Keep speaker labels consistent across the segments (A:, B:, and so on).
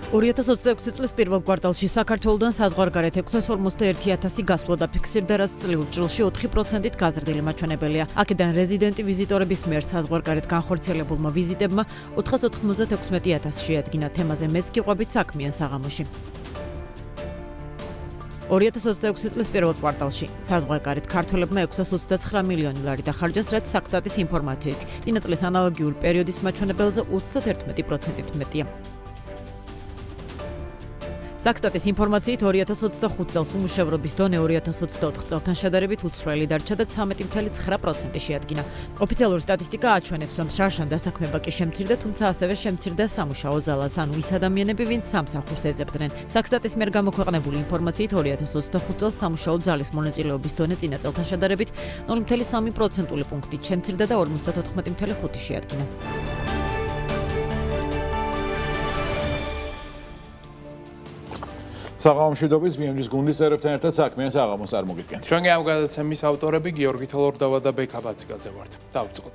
A: 2026 წლის პირველ კვარტალში საქართველოდან საზღვარგარეთ 651,000 გასვლა დაფიქსირდა, რაც წლიურ ჭრილში 4%-ით გაზრდილი მაჩვენებელია. აქედან რეზიდენტი ვიზიტორების მიერ საზღვარგარეთ განხორციელებულმა ვიზიტებმა 496,000 შეადგინა. თემაზე მეც გიყვებით საქმიან საღამოში. 2026 წლის პირველ კვარტალში საზღვარგარეთ ქართველებმა 629 მილიონი ლარი დახარჯეს, რაც საქსტატის ინფორმაციით წინა წლის ანალოგიური პერიოდის მაჩვენებელზე 31%-ით მეტია. საქსტატის ინფორმაციით 2025 წელს უმუშევრობის დონე 2024 წელთან შედარებით უცვლელი დარჩა და 13.9% შეადგინა. ოფიციალური სტატისტიკა აჩვენებს, რომ შარშან დასაქმება კი შემცირდა, თუმცა ასევე შემცირდა სამუშაო ძალაც, ანუ ის ადამიანები, ვინც სამსახურს ეძებდნენ. საქსტატის მიერ გამოქვეყნებული ინფორმაციით 2025 წელს სამუშაო ძალის მონაწილეობის დონე წინა წელთან შედარებით 0.3% პუნქტით შემცირდა და 54.5 შეადგინა.
B: საღამომშვიდობის BMG-ის გუნდის წევრებთან ერთად საქმიან საღამოს წარმოგიდგენთ.
C: ჩვენი ამ გადაცემის ავტორები გიორგი თოლორდავა და ბექა ბაციკაძე ვართ. დავიწყოთ.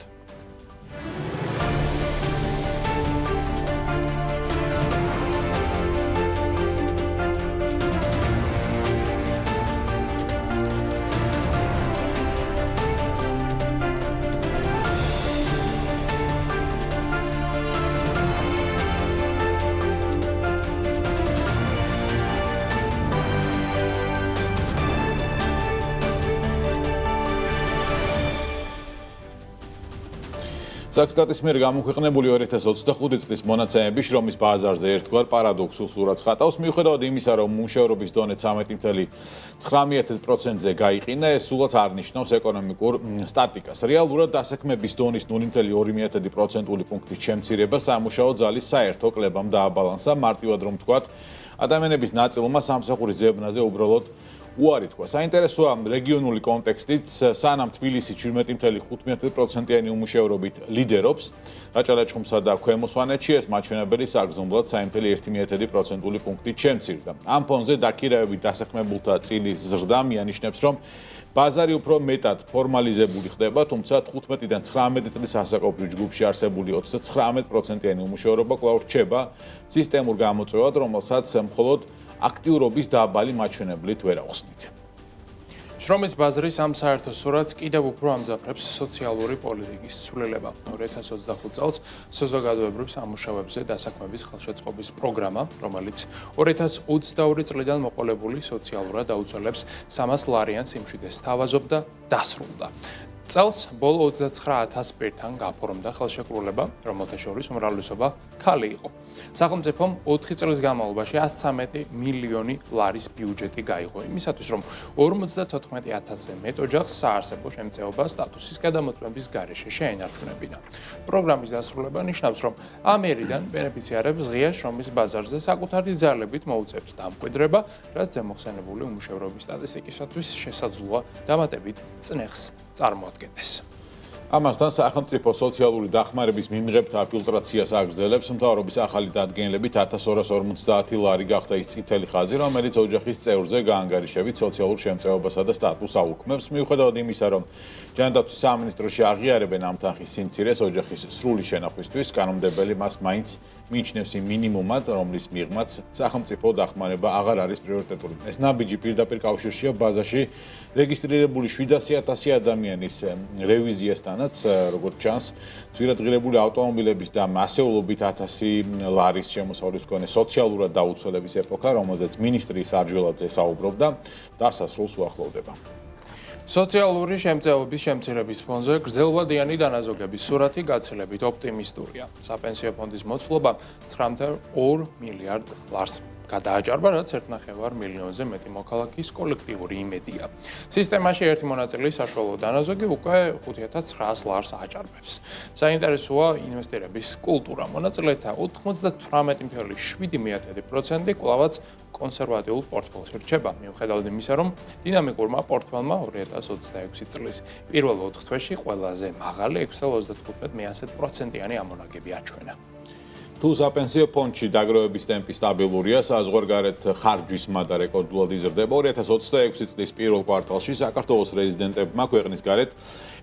B: საქსტატის მიერ გამოქვეყნებული 2025 წლის მონაცემები შრომის ბაზარზე ერთგვარ პარადოქსულ სურათს ხატავს, მიუხედავად იმისა, რომ მუშავრობის დონე 13.9%-ზე გაიყინა, ეს სულაც არ ნიშნავს ეკონომიკურ სტატიკას. რეალურად დასაქმების დონის 0.2% პუნქტის შემცირება სამუშაო ძალის საერთო კლებამ დააბალანსა, მარტივად რომ ვთქვათ, ადამიანების ნაწილმა სამსახურის ზებნაზე უბრალოდ უარი თქვა. საინტერესოა რეგიონული კონტექსტით, სანამ თბილისი 17.5%-იანი უმუშევრობით ლიდერობს, რაჭა-ლეჩხუმსა და ქვემო სვანეთში ეს მაჩვენებელი საგრძნობლად 3.1% პუნქტით შემცირდა. ამ ფონზე დაქირავებით დასაქმებულთა წილის ზრდა მიანიშნებს, რომ ბაზარი უფრო მეტად ფორმალიზებული ხდება, თუმცა 15-დან 19 წლის ასაკობრივ ჯგუფში არსებული 39%-იანი უმუშევრობა კვლავ რჩება სისტემურ გამოწვევად, რომელსაც მხოლოდ აქტიურობის დაბალი მაჩვენებლით ვერ ავხსნით.
C: შრომის ბაზრის ამ საერთო სურათს კიდევ უფრო ამძაფრებს სოციალური პოლიტიკის ცვლილება. 2025 წელს საზოგადოებრივ სამუშაოებზე დასაქმების ხელშეწყობის პროგრამა, რომელიც 2022 წლიდან მოყოლებული სოციალურად დაუცველებს 300 ლარიან სიმშვიდეს სთავაზობდა, დასრულდა. წელს ბოლო 29,000 პირთან გაფორმდა ხელშეკრულება, რომელთა შორის უმრავლესობა ქალი იყო. სახელმწიფომ 4 წლის განმავლობაში 113 მილიონი ლარის ბიუჯეტი გაიღო იმისათვის, რომ 54,000-ზე მეტ ოჯახს საარსებო შემწეობა სტატუსის გადამოწმების გარეშე შეენარჩუნებინა. პროგრამის დასრულება ნიშნავს, რომ ამერიდან ბენეფიციარებს ღია შრომის ბაზარზე საკუთარი ძალებით მოუწევთ დამკვიდრება, რაც ზემოხსენებული უმუშევრობის სტატისტიკისათვის შესაძლოა დამატებით წნეხს წარმოადგენდეს.
B: ამასთან სახელმწიფო სოციალური დახმარების მიმღებთა ფილტრაციას აგრძელებს. მთავრობის ახალი დადგენილებით 1250 ლარი გახდა ის წითელი ხაზი, რომელიც ოჯახის წევრზე გაანგარიშებით სოციალურ შემწეობასა და სტატუსს აუქმებს. მიუხედავად იმისა, რომ ჯანდაცვის სამინისტროში აღიარებენ ამ თანხის სიმცირეს ოჯახის სრული შენახვისთვის, კანონმდებელი მას მაინც მიიჩნევს იმ მინიმუმად, რომლის მიღმაც სახელმწიფო დახმარება აღარ არის პრიორიტეტული. ეს ნაბიჯი პირდაპირ კავშირშია ბაზაში რეგისტრირებული 700,000 ადამიანის რევიზიასთან, როგორც ჩანს, ძვირადღირებული ავტომობილების და მასეულობით 1000 ლარის შემოსავლის მქონე სოციალურად დაუცველების ეპოქა, რომელზეც მინისტრი სარჯველაძე საუბრობდა, დასასრულს უახლოვდება.
C: სოციალური შემწეობის შემცირების ფონზე გრძელვადიანი დანაზოგების სურათი გაცილებით ოპტიმისტურია. საპენსიო ფონდის მოცულობა 9.2 მილიარდ ლარს გადააჭარბა, რაც 1,5 მილიონზე მეტი მოქალაქის კოლექტიური იმედია. სისტემაში ერთი მონაწილის საშუალო დანაზოგი უკვე 5,900 ლარს აჭარბებს. საინტერესოა ინვესტირების კულტურა. მონაწილეთა 98.7% კვლავაც კონსერვატიულ პორტფელში რჩება, მიუხედავად იმისა, რომ დინამიკურმა პორტფელმა 2026 წლის პირველ 4 თვეში ყველაზე მაღალი 6.35%-იანი ამონაგები აჩვენა.
B: თუ საპენსიო ფონდში დაგროვების ტემპი სტაბილურია, საზღვარგარეთ ხარჯვისმა და რეკორდულად იზრდება 2026 წლის პირველ კვარტალში საქართველოს რეზიდენტებმა ქვეყნის გარეთ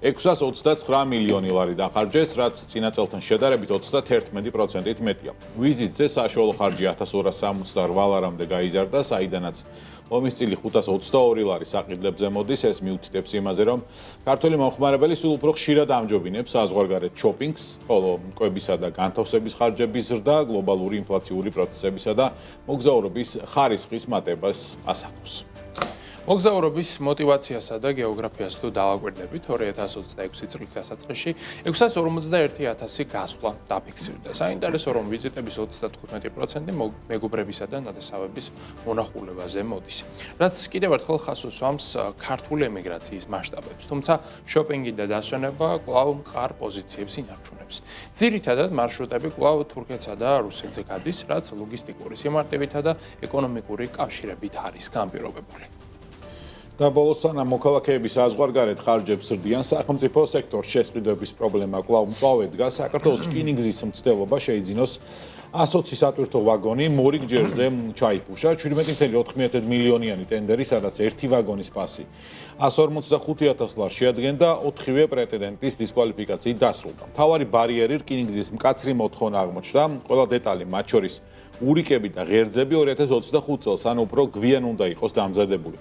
B: 629 მილიონი ლარი დახარჯეს, რაც წინა წელთან შედარებით 31%-ით მეტია. ვიზიტზე საშუალო ხარჯი 1268 ლარამდე გაიზარდა, საიდანაც ომის წილი 522 ლარი საყიდლებზე მოდის, ეს მიუთითებს იმაზე, რომ ქართველი მომხმარებელი სულ უფრო ხშირად ამჯობინებს საზღვარგარეთ შოპინგს, ხოლო კვებისა და განთავსების ხარჯების ზრდა გლობალური ინფლაციური პროცესებისა და მოგზაურობის ხარისხის მატებას ასახავს.
C: მოგზაურობის მოტივაციასა და გეოგრაფიას თუ დავაკვირდებით 2026 წლის დასაწყისში 651,000 გასვლა დაფიქსირდა. საინტერესო რომ ვიზიტების 35% მეგობრებისა და ნათესავების მონახულებაზე მოდის. რაც კიდევ ერთხელ ხაზს უსვამს ქართული ემიგრაციის მასშტაბებს, თუმცა შოპინგი და დასვენება კვლავ მყარ პოზიციებს ინარჩუნებს. ძირითადად მარშრუტები კვლავ თურქეთსა და რუსეთზე გადის, რაც ლოგისტიკური სიმარტივითა და ეკონომიკური კავშირებით არის განპირობებული.
B: და ბოლოს სანამ მოქალაქეების საზღვარგარეთ ხარჯებს ზრდიან, სახელმწიფო სექტორს შესყიდვების პრობლემა კვლავ მწვავე დგას. საქართველოს რკინიგზის მცდელობა შეიძინოს 120 სატვირთო ვაგონი მორიგჯერზე ჩაიფუშა. 17,4 მილიონიანი ტენდერი, სადაც ერთი ვაგონის პასი 145,000 ლარს შეადგენდა, 4-ვე პრეტენდენტის დისკვალიფიკაციით დასრულდა. მთავარი ბარიერი რკინიგზის მკაცრი მოთხოვნა აღმოჩნდა. ყველა დეტალი, მათ შორის ურიკები და ღერძები 2025 წელს, ანუ უფრო გვიან უნდა იყოს დამზადებული.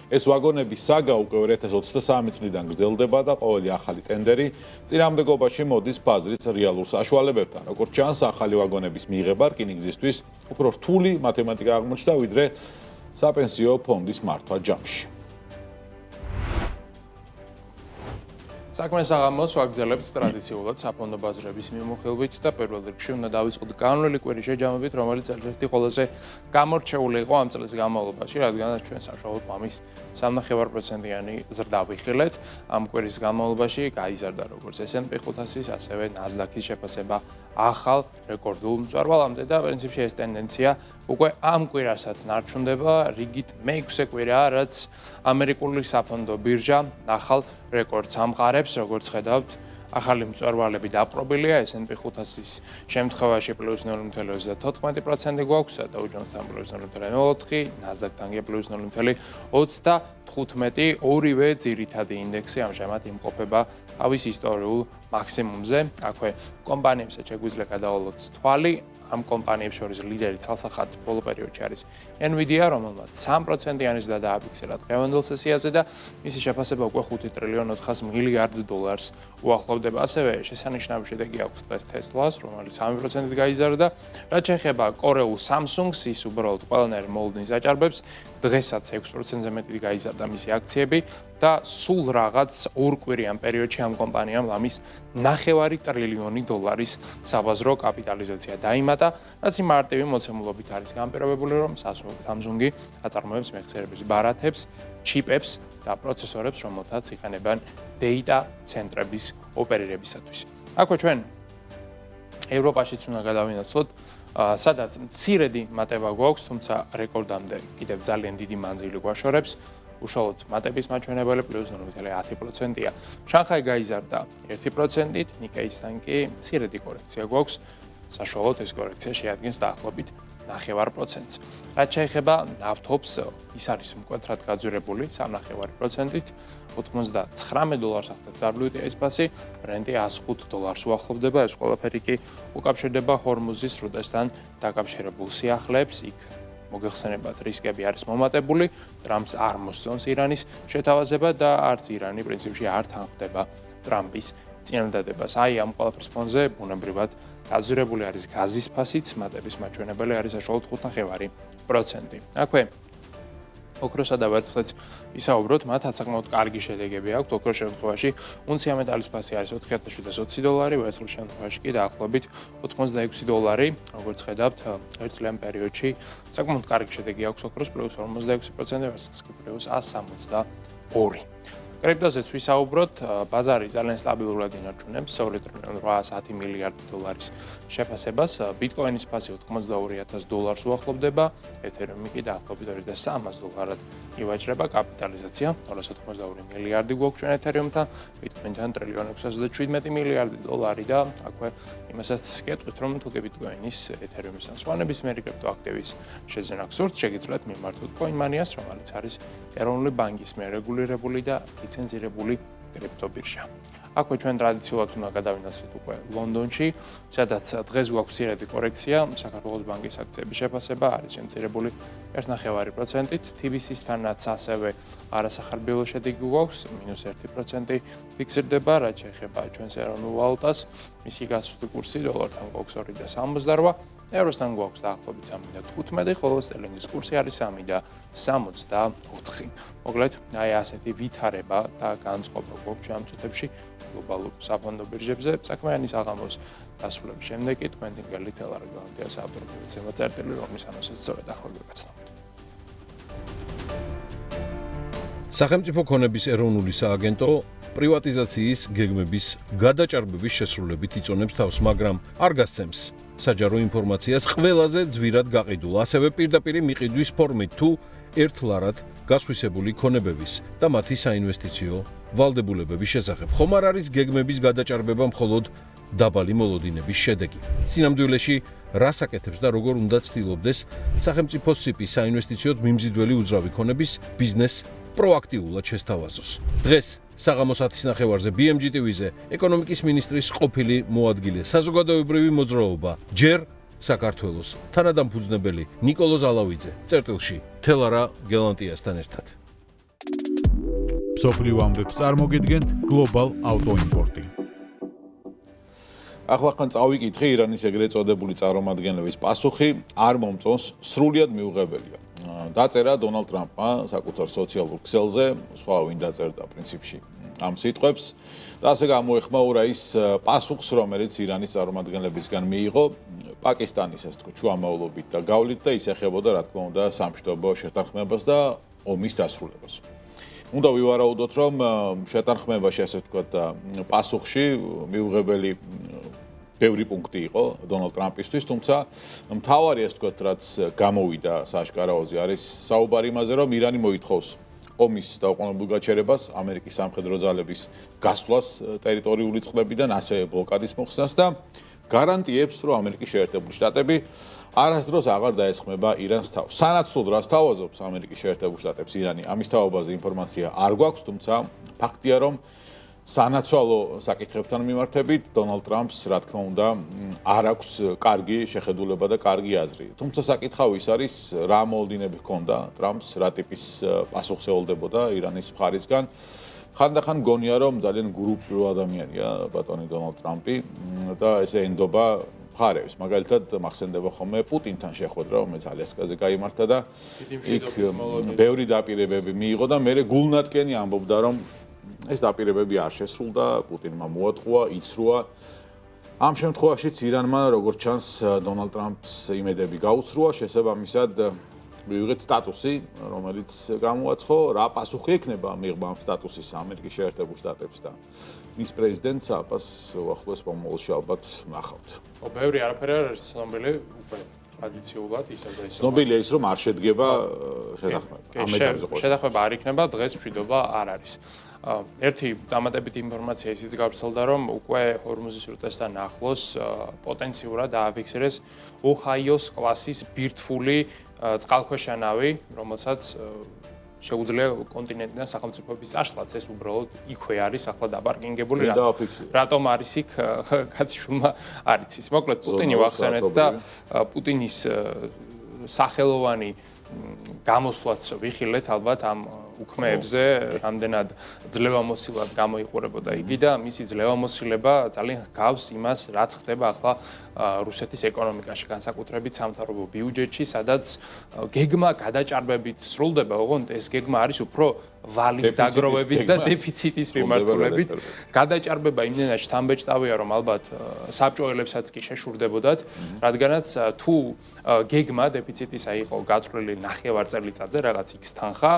B: ეს ვაგონები საგა უკვე 2023 წლიდან გრძელდება და ყოველი ახალი ტენდერი წინამდებობაში მოდის ბაზრის რეალურ საშუალებებთან. როგორც ჩანს, ახალი ვაგონების მიღება რკინიგზისთვის უფრო რთული მათემატიკა აღმოჩნდა, ვიდრე საპენსიო ფონდის მართვა ჯამში.
C: საქმეს აღამოს ვაგრძელებთ ტრადიციულად საფონდო ბაზრების მიმოხილვით და პირველ რიგში უნდა დავიწყოთ განვლილი კვირის შეჯამებით, რომელიც ერთ-ერთი ყველაზე გამორჩეული იყო ამ წლის განმავლობაში, რადგანაც ჩვენ საშუალოდ ლამის 3.5%-იანი ზრდა ვიხილეთ. ამ კვირის განმავლობაში გაიზარდა როგორც S&P 500-ის, ასევე NASDAQ-ის შეფასება ახალ რეკორდულ მწვერვალამდე და პრინციპში ეს ტენდენცია უკვე ამ კვირასაც ნარჩუნდება. რიგით მე-6 კვირაა, რაც ამერიკული საფონდო ბირჟა ახალ რეკორდს ამყარებს, როგორც ხედავთ, ახალი მწვერვალები დაპყრობილია, S&P 500-ის შემთხვევაში +0.34% გვაქვს, Dow Jones-თან +0.04, NASDAQ-თან +0.35, ორივე ძირითადი ინდექსი ამჟამად იმყოფება თავის ისტორიულ მაქსიმუმზე. აქვე კომპანიებსაც შეგვიძლია გადავალოთ თვალი. ამ კომპანიებს შორის ლიდერი ცალსახად ბოლო პერიოდში არის Nvidia, რომელმაც 3%-იანი ზრდა დააფიქსირა დღევანდელ სესიაზე და მისი შეფასება უკვე 5 ტრილიონ 400 მილიარდ დოლარს უახლოვდება. ასევე შესანიშნავი შედეგი აქვს დღეს Tesla-ს, რომელიც 3%-ით გაიზარდა. რაც შეეხება კორეულ Samsung-ს, ის უბრალოდ ყველანაირ მოლოდინს აჭარბებს. დღესაც 6%-ზე მეტი გაიზარდა მისი აქციები და სულ რაღაც ორკვირიან პერიოდში ამ კომპანიამ ლამის 9 ტრილიონი დოლარის საბაზრო კაპიტალიზაცია დაიმატა, რაც იმ მარტივი მოცემულობით არის განპირობებული, რომ Samsung-ი აწარმოებს მეხსიერების ბარათებს, ჩიპებს და პროცესორებს, რომელთაც იყენებენ data ცენტრების ოპერირებისათვის. აქვე ჩვენ ევროპაშიც უნდა გადავინაცვლოთ, სადაც მცირედი მატება გვაქვს, თუმცა რეკორდამდე კიდევ ძალიან დიდი მანძილი გვაშორებს. უშუალოდ მატების მაჩვენებელი +0.10%-ია. შანხაი გაიზარდა 1%-ით, ნიკეისთან კი მცირედი კორექცია გვაქვს. საშუალოდ ეს კორექცია შეადგენს დაახლოებით 0.5%-ს. რაც შეეხება ნავთობს, ის არის მკვეთრად გაძვირებული 3.5%-ით, $89 აღწევს WTI-ის ფასი, ბრენტი $105 უახლოვდება. ეს ყველაფერი კი უკავშირდება ჰორმუზის სრუტესთან დაკავშირებულ სიახლეებს. იქ მოგეხსენებათ, რისკები არის მომატებული, ტრამპს არ მოსწონს ირანის შეთავაზება და არც ირანი პრინციპში არ თანხმდება ტრამპის წინადადებას. აი ამ ყველაფრის ფონზე ბუნებრივად გაძვირებული არის გაზის ფასიც, მატების მაჩვენებელი არის საშუალოდ 5.5%. აქვე ოქროსა და ვერცხლს ვისაუბროთ, მათ საკმაოდ კარგი შედეგები აქვთ. ოქროს შემთხვევაში უნცია მეტალის ფასი არის $4,720, ვერცხლის შემთხვევაში კი დაახლოებით $86. როგორც ხედავთ, ერთ წლიან პერიოდში საკმაოდ კარგი შედეგი აქვს ოქროს +46%, ვერცხლის +172. კრიპტოზეც ვისაუბროთ, ბაზარი ძალიან სტაბილურად ინარჩუნებს 2.8 მილიარდი დოლარის შეფასებას, ბიტკოინის ფასი $82,000 უახლოვდება, ეთერიუმი კი დაახლოებით $2,300 ივაჭრება, კაპიტალიზაცია 282 მილიარდი გვაქვს ჩვენ ეთერიუმთან, ბიტკოინთან $1.617 მილიარდი და აქვე იმასაც გეტყვით, რომ თუ ბიტკოინის ეთერიუმის ან სხვა ნებისმიერი კრიპტოაქტივის შეძენა გსურთ, შეგიძლიათ მიმართოთ CoinMania-ს, რომელიც არის ეროვნული ბანკის მიერ რეგულირებული და ლიცენზირებული კრიპტობირჟა. აქვე ჩვენ ტრადიციულად უნდა გადავინაცვლოთ უკვე ლონდონში, სადაც დღეს გვაქვს მცირედი კორექცია, საქართველოს ბანკის აქციების შეფასება არის შემცირებული 1.5%-ით, TBC-სთანაც ასევე არასახარბიელო შედეგი გვაქვს, -1% ფიქსირდება, რაც შეეხება ჩვენს ეროვნულ ვალუტას, მისი გაცვლითი კურსი დოლართან გვაქვს 2.68, ევროსთან გვაქვს დაახლოებით 3.15, ხოლო სტერლინგის კურსი არის 3.64. მოკლედ, აი ასეთი ვითარება და განწყობა გვაქვს ამ წუთებში გლობალურ საფონდო ბირჟებზე. საქმიანი საღამოს დასრულების შემდეგ კი თქვენ დინგელი თელარ გარანტიას ავტორობით ზემოწერტილი, რომლის ანონსიც სწორედ ახლა გაგაცნობთ.
D: სახელმწიფო ქონების ეროვნული სააგენტო პრივატიზაციის გეგმების გადაჭარბების შესრულებით იწონებს თავს, მაგრამ არ გასცემს საჯარო ინფორმაციას ყველაზე ძვირად გაყიდულ, ასევე პირდაპირ მიყიდვის ფორმით თუ ერთლარად გასვისებული ქონებების და მათი საინვესტიციო ვალდებულებების შესახებ. ხომ არ არის გეგმების გადაჭარბება მხოლოდ დაბალი მოლოდინების შედეგი? სინამდვილეში რას აკეთებს და როგორ უნდა ცდილობდეს სახელმწიფო სიპი საინვესტიციოდ მიმზიდველი უძრავი ქონების ბიზნეს პროაქტიულად შესთავაზოს. დღეს საღამოს 10:30-ზე BMG TV-ზე ეკონომიკის მინისტრის ყოფილი მოადგილე საზოგადოებრივი მოძრაობა ჯერ საქართველოს თანადამფუძნებელი ნიკოლო ზალავიძე წერტილში თელარა გელანტიასთან ერთად.
E: მსოფლიო ამბებს წარმოგიდგენთ Global Auto Import-ი.
B: ახლახან წავიკითხე ირანის ეგრეთ წოდებული წარმომადგენლების პასუხი არ მომწონს, სრულიად მიუღებელია. დაწერა დონალდ ტრამპმა საკუთარ სოციალურ ქსელზე, სხვა ვინ დაწერდა პრინციპში ამ სიტყვებს და ასე გამოეხმაურა ის პასუხს, რომელიც ირანის წარმომადგენლებისგან მიიღო პაკისტანის ასე თქვა შუამავლობით და გავლით და ის ეხებოდა რა თქმა უნდა სამშვიდობო შეთანხმებას და ომის დასრულებას. უნდა ვივარაუდოთ, რომ შეთანხმებაში ასე თქვა პასუხში მიუღებელი ბევრი პუნქტი იყო დონალდ ტრამპისთვის, თუმცა მთავარი ასე თქვა რაც გამოვიდა სააშკარაოზე არის საუბარი იმაზე, რომ ირანი მოითხოვს ომის დაუყოვნებულ გაჩერებას, ამერიკის სამხედრო ძალების გასვლას ტერიტორიული წყლებიდან, ასევე ბლოკადის მოხსნას და გარანტიებს, რომ ამერიკის შეერთებული შტატები არასდროს აღარ დაესხმება ირანს თავს. სანაცვლოდ რას თავაზობს ამერიკის შეერთებულ შტატებს ირანი, ამის თაობაზე ინფორმაცია არ გვაქვს, თუმცა ფაქტია, რომ სანაცვალო საკითხებთან მიმართებით დონალდ ტრამპს, რა თქმა უნდა, არ აქვს კარგი შეხედულება და კარგი აზრი. თუმცა საკითხავი ის არის, რა მოლოდინები ჰქონდა ტრამპს, რა ტიპის პასუხს ეოლდებოდა ირანის მხარისგან. ხანდახან გონია, რომ ძალიან გრუპიო ადამიანია ბატონი დონალდ ტრამპი და ესე ენდობა მხარებს. მაგალითად, მახსენდება ხოლმე პუტინთან შეხვედრა, რომელიც ალიასკაზე გაიმართა და იქ ბევრი დაპირებები მიიღო და მე გულნათკენი ამბობდა, რომ ეს დაპირებები არ შესრულდა, პუტინმა მოატყუა, იცრუა. ამ შემთხვევაშიც ირანმა, როგორც ჩანს, დონალდ ტრამპს იმედები გაუცრუა, შესაბამისად მივიღეთ სტატუსი, რომელიც გამოაცხო, რა პასუხი ექნება მიღმა ამ სტატუსის ამერიკის შეერთებულ შტატებს და მის პრეზიდენტს აპას უახლოეს მომავალში ალბათ ნახავთ.
C: ბევრი არაფერი არ არის ცნობილი უკვე ტრადიციულად ისევ და ისევ.
B: ცნობილია ის, რომ არ შედგება შეთანხმება. ამ ეტაპზე ყოველთვის.
C: შეთანხმება არ იქნება, დღეს მშვიდობა არ არის. ერთი დამატებითი ინფორმაცია ისიც გავრცელდა, რომ უკვე ჰორმუზის სრუტესთან ახლოს პოტენციურად დააფიქსირეს ოჰაიოს კლასის ბირთვული წყალქვეშა-ნავი, რომელსაც შეუძლია კონტინენტიდან სახელმწიფოების წაშლაც, ეს უბრალოდ იქვე არის ახლა დაპარკინგებული. რატომ არის იქ კაცშულმა არ იცის. მოკლედ პუტინი ვახსენეთ და პუტინის სახელოვანი გამოსვლაც ვიხილეთ ალბათ ამ უქმეებზე, რამდენად ძლევამოსილად გამოიყურებოდა იგი და მისი ძლევამოსილება ძალიან გავს იმას, რაც ხდება ახლა რუსეთის ეკონომიკაში, განსაკუთრებით სამთავრობო ბიუჯეტში, სადაც გეგმა გადაჭარბებით სრულდება, ოღონდ ეს გეგმა არის უფრო ვალის დაგროვების და დეფიციტის მიმართულებით. გადაჭარბება იმდენად შთამბეჭდავია, რომ ალბათ საბჭოელებსაც კი შეშურდებოდათ, რადგანაც თუ გეგმა დეფიციტისა იყო გათვლილი 9 წელიწადზე, რაღაც X თანხა,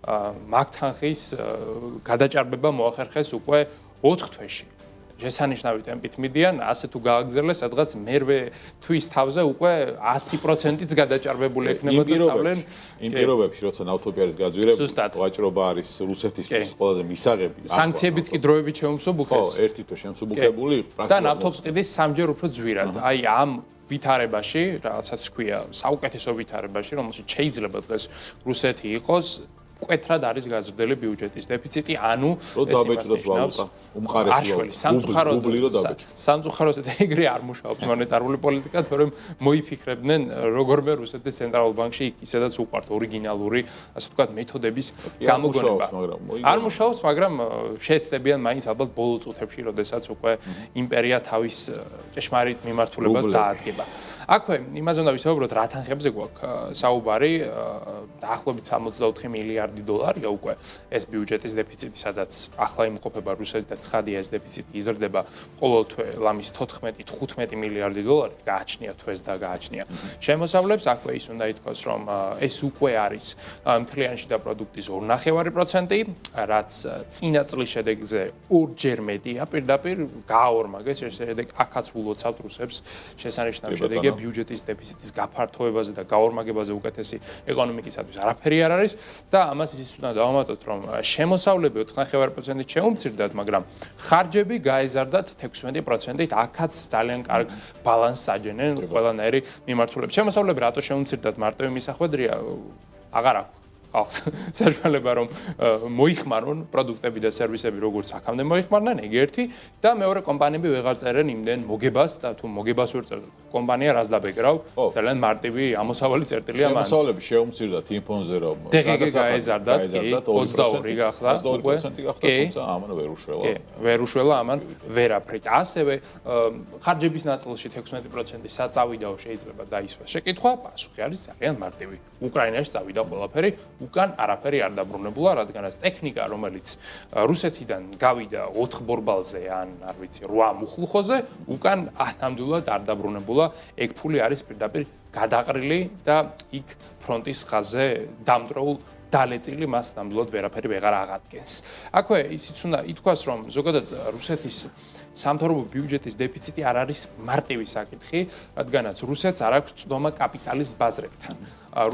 C: მაგ თანხის გადაჭარბება მოახერხეს უკვე 4 თვეში. შესანიშნავი ტემპით მიდიან, ასე თუ გააგრძელეს, სადღაც მერვე თვის თავზე უკვე 100%-იც გადაჭარბებული ექნება და წავლენ.
B: იმ პირობებში, როცა ნავთობი არის გაძვირებული, ვაჭრობა არის რუსეთისთვის ყველაზე მისაღები.
C: სანქციებიც კი დროებით შეუმსუბუქეს.
B: ხო, ერთი თვე შემსუბუქებული
C: და ნავთობს ყიდის სამჯერ უფრო ძვირად. აი ამ ვითარებაში, რაღაცაც ქვია, საუკეთესო ვითარებაში, რომელშიც შეიძლება დღეს რუსეთი იყოს, მკვეთრად არის გაზრდილი ბიუჯეტის დეფიციტი, ანუ
B: რომ დაბეჭდოს ვალუტა, უმყარესი
C: სამწუხაროდ ეგრე არ მუშაობს მონეტარული პოლიტიკა, თორემ მოიფიქრებდნენ როგორმე რუსეთის ცენტრალურ ბანკში ისედაც უყვართ ორიგინალური, ასე ვთქვათ, მეთოდების გამოგონება. არ მუშაობს, მაგრამ შეეცდებიან მაინც ალბათ ბოლო წუთებში, როდესაც უკვე იმპერია თავის ჭეშმარიტ მიმართულებას დაადგება. აქვე იმაზე უნდა ვისაუბროთ, რა თანხებზე გვაქვს საუბარი, დაახლოებით 64 მილიარდი დოლარია უკვე ეს ბიუჯეტის დეფიციტი, სადაც ახლა იმყოფება რუსეთი და ცხადია ეს დეფიციტი იზრდება ყოველთვე ლამის 14-15 მილიარდი დოლარი, გააჩნია თვეს და გააჩნია შემოსავლებს. აქვე ის უნდა ითქვას, რომ ეს უკვე არის მთლიანში და პროდუქტის 2.5%, რაც წინა წლის შედეგზე 2-ჯერ მეტია, პირდაპირ გააორმაგეს ეს შედეგი, აქაც ულოცავთ რუსებს შესანიშნავი შედეგი ბიუჯეტის დეფიციტის გაფართოებაზე და გაორმაგებაზე უკეთესი ეკონომიკისათვის არაფერი არ არის და ამას ისიც უნდა დავამატოთ, რომ შემოსავლები 4.5%-ით შეუმცირდათ, მაგრამ ხარჯები გაეზარდათ 16%-ით, აქაც ძალიან კარგ ბალანსს აჯენენ ყველანაირი მიმართულებით. შემოსავლები რატო შეუმცირდათ, მარტივი მისახვედრია აღარ აქვს ხალხს საშუალება რომ მოიხმარონ პროდუქტები და სერვისები როგორც აქამდე მოიხმარდნენ, ეგ ერთი და მეორე კომპანიები ვეღარ წერენ იმდენ მოგებას და თუ მოგებას ვერ წერენ კომპანია რას დაბეკრავ, ძალიან მარტივი ამოსავალი წერტილია მან.
B: შემოსავლები შეუმცირდათ იმ ფონზე რომ
C: დღე გაეზარდათ 22 გახლა უკვე.
B: 22% გახდა, თუმცა ამან ვერ უშველა.
C: ვერ უშველა ამან ვერაფრით. ასევე ხარჯების ნაწილში 16% საწავიდაო შეიძლება დაისვას. შეკითხვა, პასუხი არის ძალიან მარტივი. უკრაინაში წავიდა ყველაფერი, უკან არაფერი არ დაბრუნებულა, რადგანაც ტექნიკა, რომელიც რუსეთიდან გავიდა 4 ბორბალზე ან არ ვიცი 8 მუხლუხოზე, უკან ნამდვილად არ დაბრუნებულა. ეგ ფული არის პირდაპირ გადაყრილი და იქ ფრონტის ხაზზე დამტროულ დალეწილი მას ნამდვილად ვერაფერი ვეღარ აღადგენს. აქვე ისიც უნდა ითქვას, რომ ზოგადად რუსეთის სამთავრობო ბიუჯეტის დეფიციტი არ არის მარტივი საკითხი, რადგანაც რუსეთს არ აქვს წვდომა კაპიტალის ბაზრებთან.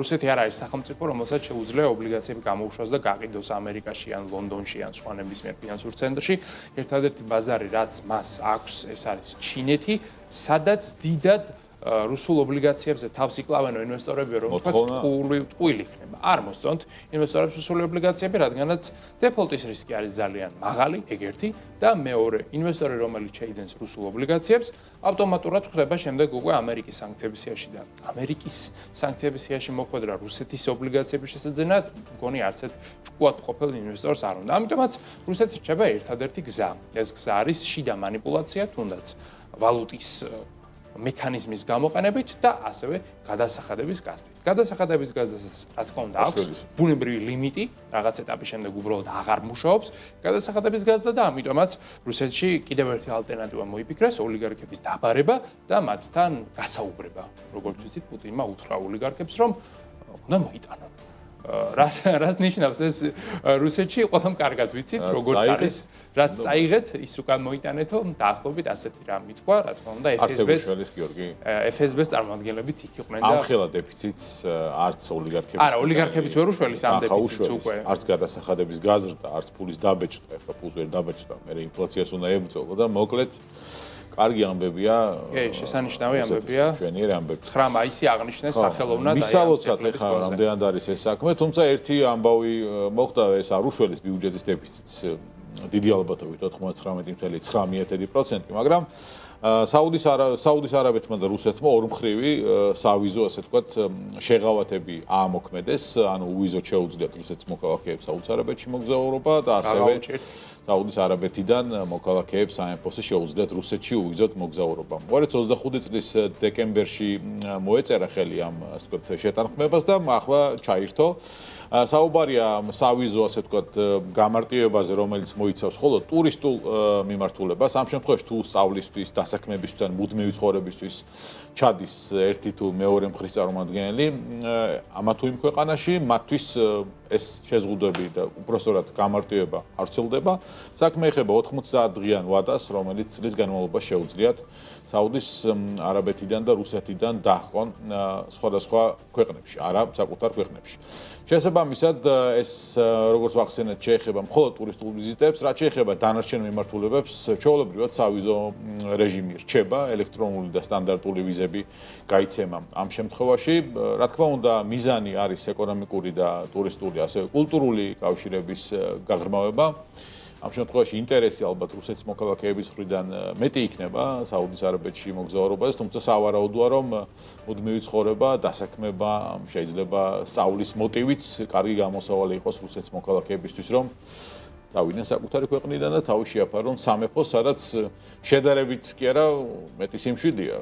C: რუსეთი არ არის სახელმწიფო, რომელსაც შეუძლია ობლიგაციები გამოუშვას და გაყიდოს ამერიკაში ან ლონდონში ან სხვა ნებისმიერ ფინანსურ ცენტრში. ერთადერთი ბაზარი, რაც მას აქვს, ეს არის ჩინეთი, სადაც დიდად რუსულ ობლიგაციებზე თავს იკლავენ ინვესტორები, რომ ტყუილი იქნება. არ მოსწონთ ინვესტორებს რუსული ობლიგაციები, რადგანაც დეფოლტის რისკი არის ძალიან მაღალი, ეგ ერთი და მეორე, ინვესტორი, რომელიც შეიძენს რუსულ ობლიგაციებს, ავტომატურად ხდება შემდეგ უკვე ამერიკის სანქციების სიაში და ამერიკის სანქციების სიაში მოხვედრა რუსეთის ობლიგაციების შესაძენად, მგონი არც ერთ ჭკუად ყოფილ ინვესტორს არ უნდა. ამიტომაც რუსეთს რჩება ერთადერთი გზა. ეს გზა არის შიდა მანიპულაცია, თუნდაც ვალუტის მექანიზმის გამოყენებით და ასევე გადასახადების გაზრდით. გადასახადების გაზრდასაც რა თქმა უნდა აქვს ბუნებრივი ლიმიტი, რაღაც ეტაპის შემდეგ უბრალოდ აღარ მუშაობს გადასახადების გაზრდა და ამიტომაც რუსეთში კიდევ ერთი ალტერნატივა მოიფიქრეს ოლიგარქების დაბარება და მათთან გასაუბრება. როგორც ვიცით, პუტინმა უთხრა ოლიგარქებს, რომ უნდა მოიტანონ. რას ნიშნავს ეს რუსეთში? ყველამ კარგად ვიცით, როგორც არის. რაც წაიღეთ, ის უკან მოიტანეთო, დაახლოებით ასეთი რამ ითქვა, რა თქმა უნდა, FSB-ს წარმომადგენლებიც იქ იყვნენ და
B: ამხელა დეფიციტს არც ოლიგარქები.
C: არა, ოლიგარქებიც ვერ უშველის ამ დეფიციტს უკვე.
B: არც გადასახადების გაზრდა, არც ფულის დაბეჭდა, ახლა ფულს ვერ დაბეჭდა, მე ინფლაციას უნდა ებრძოლო და მოკლედ კარგი ამბებია.
C: შესანიშნავი ამბებია.
B: ჩვენიერი ამბები.
C: 9 მაისი აღნიშნეს სახელოვნად
B: ვისალოცავთ ახლა რამდენად არის ეს საქმე, თუმცა ერთი ამბავი მოხდა, ეს არ უშველის ბიუჯეტის დეფიციტს დიდი ალბათობით 99.9%, მაგრამ საუდის არაბეთმა და რუსეთმა ორმხრივი სავიზო, ასე ვთქვათ, შეღავათები აამოქმედეს, ანუ უვიზოდ შეუძლიათ რუსეთის მოქალაქეებს საუდის არაბეთში მოგზაურობა და ასევე საუდის არაბეთიდან მოქალაქეებს სამეფოში შეუძლიათ რუსეთში უვიზოდ მოგზაურობა. 2025 წლის დეკემბერში მოეწერა ხელი ამ, ასე ვთქვათ, შეთანხმებას და ახლა ჩაირთო. საუბარია სავიზო, ასე ვთქვათ, გამარტივებაზე, რომელიც მოიცავს მხოლოდ ტურისტულ მიმართულებას. ამ შემთხვევაში თუ სწავლისთვის, დასაქმებისთვის ან მუდმივი ცხოვრებისთვის ჩადის ერთი თუ მეორე მხრის წარმომადგენელი, ამა თუ იმ ქვეყანაში, მათთვის ეს შეზღუდვები და უпростоრად გამარტივება არ ვრცელდება. საქმე ეხება 90 დღიან ვადას, რომელიც წლის განმავლობაში შეუძლიათ საუდის არაბეთიდან და რუსეთიდან დაჰყონ სხვადასხვა ქვეყნებში, არა საკუთარ ქვეყნებში. შესაბამისად, ეს როგორც ვახსენეთ, შეეხება მხოლოდ ტურისტულ ვიზიტებს, რაც შეეხება დანარჩენ მიმართულებებს, ჩვეულებრივად სავიზო რეჟიმი რჩება, ელექტრონული და სტანდარტული ვიზები გაიცემა ამ შემთხვევაში. Რა თქმა უნდა, მიზანი არის ეკონომიკური და ტურისტული, ასევე კულტურული კავშირების გაღრმავება. ამ შემთხვევაში ინტერესი ალბათ რუსეთის მოქალაქეების მხრიდან მეტი იქნება საუდის არაბეთში მოგზაურობაზე, თუმცა სავარაუდოა, რომ მუდმივი ცხოვრება, დასაქმება, შეიძლება სწავლის მოტივიც კარგი გამოსავალი იყოს რუსეთის მოქალაქეებისთვის, რომ წავიდნენ საკუთარი ქვეყნიდან და თავი შეაფარონ სამეფოს, სადაც შედარებით კი არა მეტი სიმშვიდეა.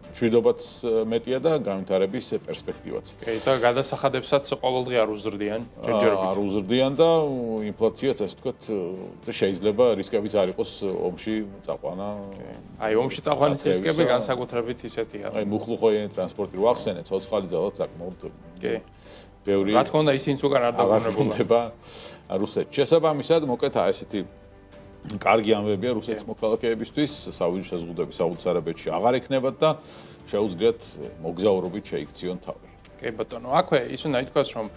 B: მშვიდობაც მეტია და განვითარების პერსპექტივაც.
C: და გადასახადებსაც ყოველდღე არ უზრდიან, ჯერჯერობით.
B: არ უზრდიან და ინფლაციაც, ასე ვთქვათ, და შეიძლება რისკებიც არ იყოს ომში წაყვანა.
C: აი, ომში წაყვანის რისკები განსაკუთრებით ისეთია.
B: აი, მუხლუხოიანი ტრანსპორტი რო ახსენეთ, ცოცხალი ძალად საკმაოდ ბევრი.
C: რა თქმა უნდა, ისინიც უკან არ დაბრუნებულა.
B: რუსეთში. შესაბამისად, მოკეთა ესეთი კარგი ამბებია რუსეთის მოქალაქეებისთვის, სავიზო შეზღუდვები საუდის არაბეთში აღარ ექნებათ და შეუძლიათ მოგზაურობით შეიქციონ თავი.
C: კი ბატონო, აქვე ის უნდა ითქვას, რომ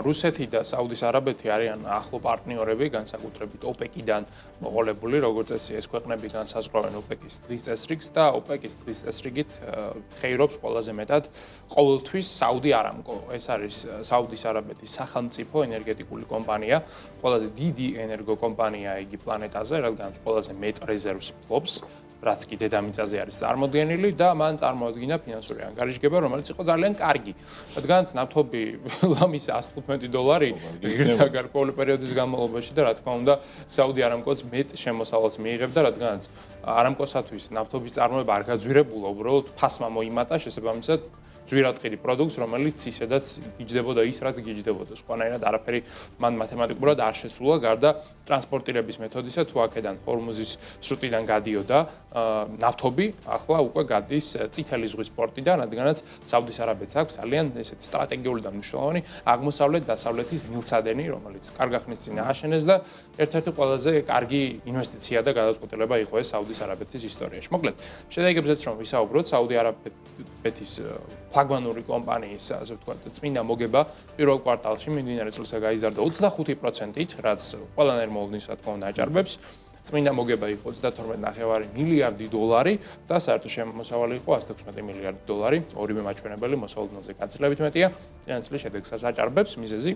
C: რუსეთი და საუდის არაბეთი არიან ახლო პარტნიორები, განსაკუთრებით ოპეკიდან მოყოლებული, როგორც წესი, ეს ქვეყნები განსაზღვრავენ ოპეკის დღის წესრიგს და ოპეკის დღის წესრიგით ხეირობს ყველაზე მეტად ყოველთვის საუდი არამკო. ეს არის საუდის არაბეთის სახელმწიფო ენერგეტიკული კომპანია, ყველაზე დიდი ენერგოკომპანია იგი პლანეტაზე, რადგან ყველაზე მეტ რეზერვს ფლობს. რაც კი დედამიწაზე არის წარმოდგენილი და მან წარმოადგინა ფინანსური ანგარიშგება, რომელიც იყო ძალიან კარგი. რადგანაც ნავთობი ლამის $115 იღებდა გარკვეული პერიოდის განმავლობაში და რა თქმა უნდა, საუდი არამკოც მეტ შემოსავალს მიიღებდა, რადგანაც არამკოსათვის ნავთობის წარმოება არ გაძვირებულა, უბრალოდ ფასმა მოიმატა, შესაბამისად ძვირადღირი პროდუქტს, რომელიც ისედაც გიჯდებოდა ის, რაც გიჯდებოდა. სხვანაირად არაფერი მან მათემატიკურად არ შესულა, გარდა ტრანსპორტირების მეთოდისა, თუ აქედან ჰორმუზის სრუტიდან გადიოდა ნავთობი, ახლა უკვე გადის წითელი ზღვის პორტიდან, რადგანაც საუდის არაბეთს აქვს ძალიან ესეთი სტრატეგიული და მნიშვნელოვანი აღმოსავლეთ-დასავლეთის მილსადენი, რომელიც კარგ ხნის წინ ააშენეს და ერთ-ერთი ყველაზე კარგი ინვესტიცია და გადაწყვეტილება იყო ეს საუდის არაბეთის ისტორიაში. მოკლედ, შედეგებზეც რომ ვისაუბროთ, საუდი არაბეთის ფლაგმანური კომპანიის, ასე ვთქვათ, წმინდა მოგება პირველ კვარტალში მიმდინარე წლისა გაიზარდა 25%-ით, რაც ყველანაირ მოლოდინს რა თქმა უნდა აჭარბებს. წმინდა მოგება იყო 32.5 მილიარდი დოლარი და საერთო შემოსავალი იყო 116 მილიარდი დოლარი. ორივე მაჩვენებელი მოსავალზე გაცილებით მეტია. წლიან წლის შედეგსაც აჭარბებს. მიზეზი,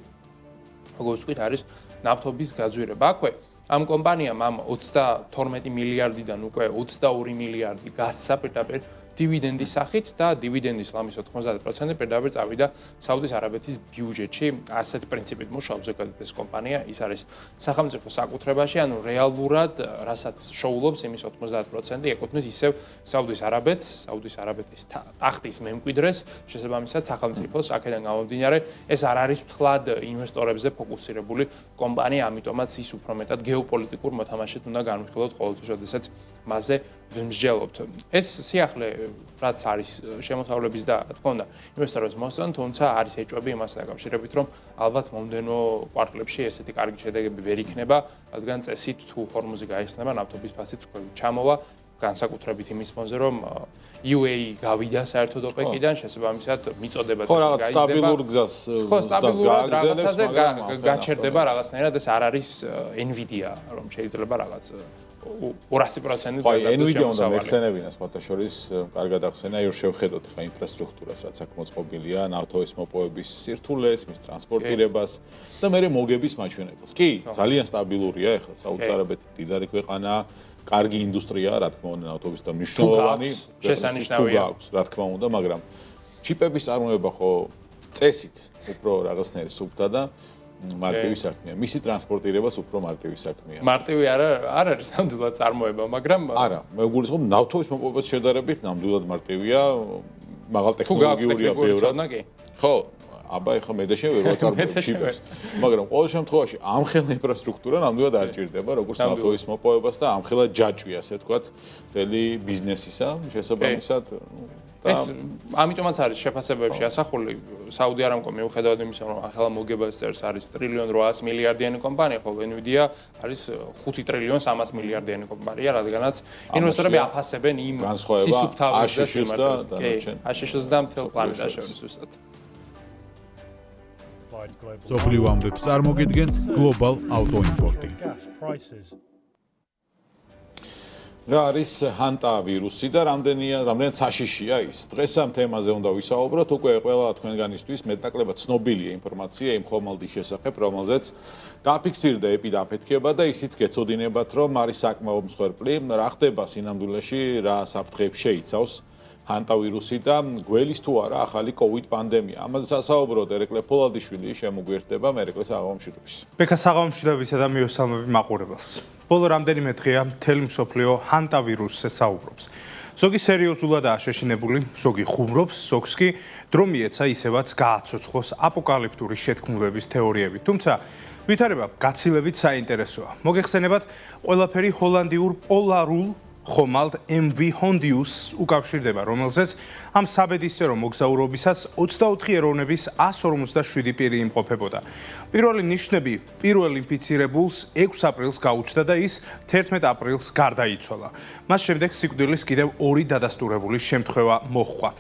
C: როგორც ვთქვით, არის ნავთობის გაძვირება. აქვე ამ კომპანიამ ამ 32 მილიარდიდან უკვე 22 მილიარდი გასცა პირდაპირ დივიდენდის სახით და დივიდენდის ლამის 90% პირდაპირ წავიდა საუდის არაბეთის ბიუჯეტში. ასეთ პრინციპით მუშაობს ზოგადად ეს კომპანია, ის არის სახელმწიფო საკუთრებაში, ანუ რეალურად, რასაც შოულობს იმის 90% ეკუთვნის ისევ საუდის არაბეთს, საუდის არაბეთის ტახტის მემკვიდრეს, შესაბამისად სახელმწიფოს, აქედან გამომდინარე, ეს არ არის მთლად ინვესტორებზე ფოკუსირებული კომპანია, ამიტომაც ის უფრო მეტად გეოპოლიტიკურ მოთამაშედ უნდა განვიხილოთ ყოველთვის, როდესაც მასზე ვიმსჯელობთ. ეს სიახლე რაც არის შემოსავლების და რა თქმა უნდა ინვესტორებს მოსწონთ, თუმცა არის ეჭვები იმასთან დაკავშირებით, რომ ალბათ მომდენო კვარტლებში ესეთი კარგი შედეგები ვერ იქნება, რადგან წესით თუ ჰორმუზი გაიხსნება, ნავთობის ფასიც უკვე ჩამოვა, განსაკუთრებით იმის ფონზე, რომ UAE გავიდა საერთოდ ოპეკიდან, შესაბამისად მიწოდებაც
B: გაიზრდება. ხო, რაღაც სტაბილურ გზას
C: რაღაცაზე გაჩერდება რაღაცნაირად, ეს არ არის Nvidia, რომ შეიძლება რაღაც 200%
B: Nvidia უნდა მეხსენებინა სხვათა შორის, კარგად ახსენა, რომ შევხედოთ ხა ინფრასტრუქტურას, რაც აქ მოწყობილია, ნავთობის მოპოვების სირთულეს, მის ტრანსპორტირებას და მეორე მოგების მაჩვენებელს. კი, ძალიან სტაბილურია ახლა საუდის არაბეთი მდიდარი ქვეყანა, კარგი ინდუსტრია, რა თქმა უნდა, ნავთობის და მნიშვნელოვანი
C: შესანიშნავია
B: აქვს, რა თქმა უნდა, მაგრამ ჩიპების წარმოება ხო წესით უფრო რაღაცნაირი სუფთა და მარტივი საქმეა. მისი ტრანსპორტირებაც უფრო მარტივი საქმეა.
C: მარტივი არ არის ნამდვილად წარმოება, მაგრამ
B: არა, მე გულისხმობ ნავთობის მოპოვებას შედარებით ნამდვილად მარტივია, მაღალ ტექნოლოგიურია ბევრად. ხო, აბა ეხლა მე და შენ ვერ ვაწარმოებ ჩიპებს. მაგრამ ყოველ შემთხვევაში ამხელა ინფრასტრუქტურა ნამდვილად არ ჭირდება, როგორც ნავთობის მოპოვებას და ამხელა ჯაჭვი, ასე ვთქვათ, მთელი ბიზნესისა შესაბამისად.
C: ეს ამიტომაც არის შეფასებებში ასახული საუდი არამკო მიუხედავად იმისა, რომ ახლა მოგებას წერს არის 1.8 ტრილიონიანი კომპანია, ხოლო Nvidia არის 5 ტრილიონ 300 მილიარდიანი კომპანია, რადგანაც ინვესტორები აფასებენ იმ სისუფთავეს და ASUS-ს და მთელ პლანეტას შორის ზუსტად.
E: სოფლიო ამბებს წარმოგიდგენთ Global Auto Import-ი.
B: რა არის ჰანტა ვირუსი და რამდენად საშიშია ის? დღეს ამ თემაზე უნდა ვისაუბროთ. უკვე ყველა თქვენგანისთვის მეტნაკლებად ცნობილია ინფორმაცია იმ ხომალდის შესახებ, რომელზეც დაფიქსირდა ეპიდაფეთქება და ისიც გეცოდინებათ, რომ არის საკმაოდ მსხვერპლი. რა ხდება სინამდვილეში, რა საფრთხეებს შეიცავს ჰანტა ვირუსი და გველის თუ არა ახალი COVID პანდემია. ამაზე სასაუბროდ ერეკლე ფოლადიშვილი შემოგვიერთდება მერეკლეს აღამშვიდობის.
F: ბექა საღამოშვიდობისა და მიესალმები მაყურებელს. ბოლო რამდენიმე დღეა მთელი მსოფლიო ჰანტა ვირუსზე საუბრობს. ზოგი სერიოზულადაა შეშინებული, ზოგი ხუმრობს, ზოგს კი დრო მიეცა ისევაც გააცოცხლოს აპოკალიფტური შეთქმულების თეორიები. თუმცა ვითარება გაცილებით საინტერესოა. მოგეხსენებათ, ყველაფერი ჰოლანდიურ პოლარულ ხომალდ MV Hondius უკავშირდება, რომელზეც ამ საბედისწერო მოგზაურობისას 24 ეროვნების 157 პირი იმყოფებოდა. პირველი ნიშნები პირველ ინფიცირებულს 6 აპრილს გაუჩნდა და ის 11 აპრილს გარდაიცვალა. მას შემდეგ სიკვდილის კიდევ 2 დადასტურებული შემთხვევა მოჰყვა.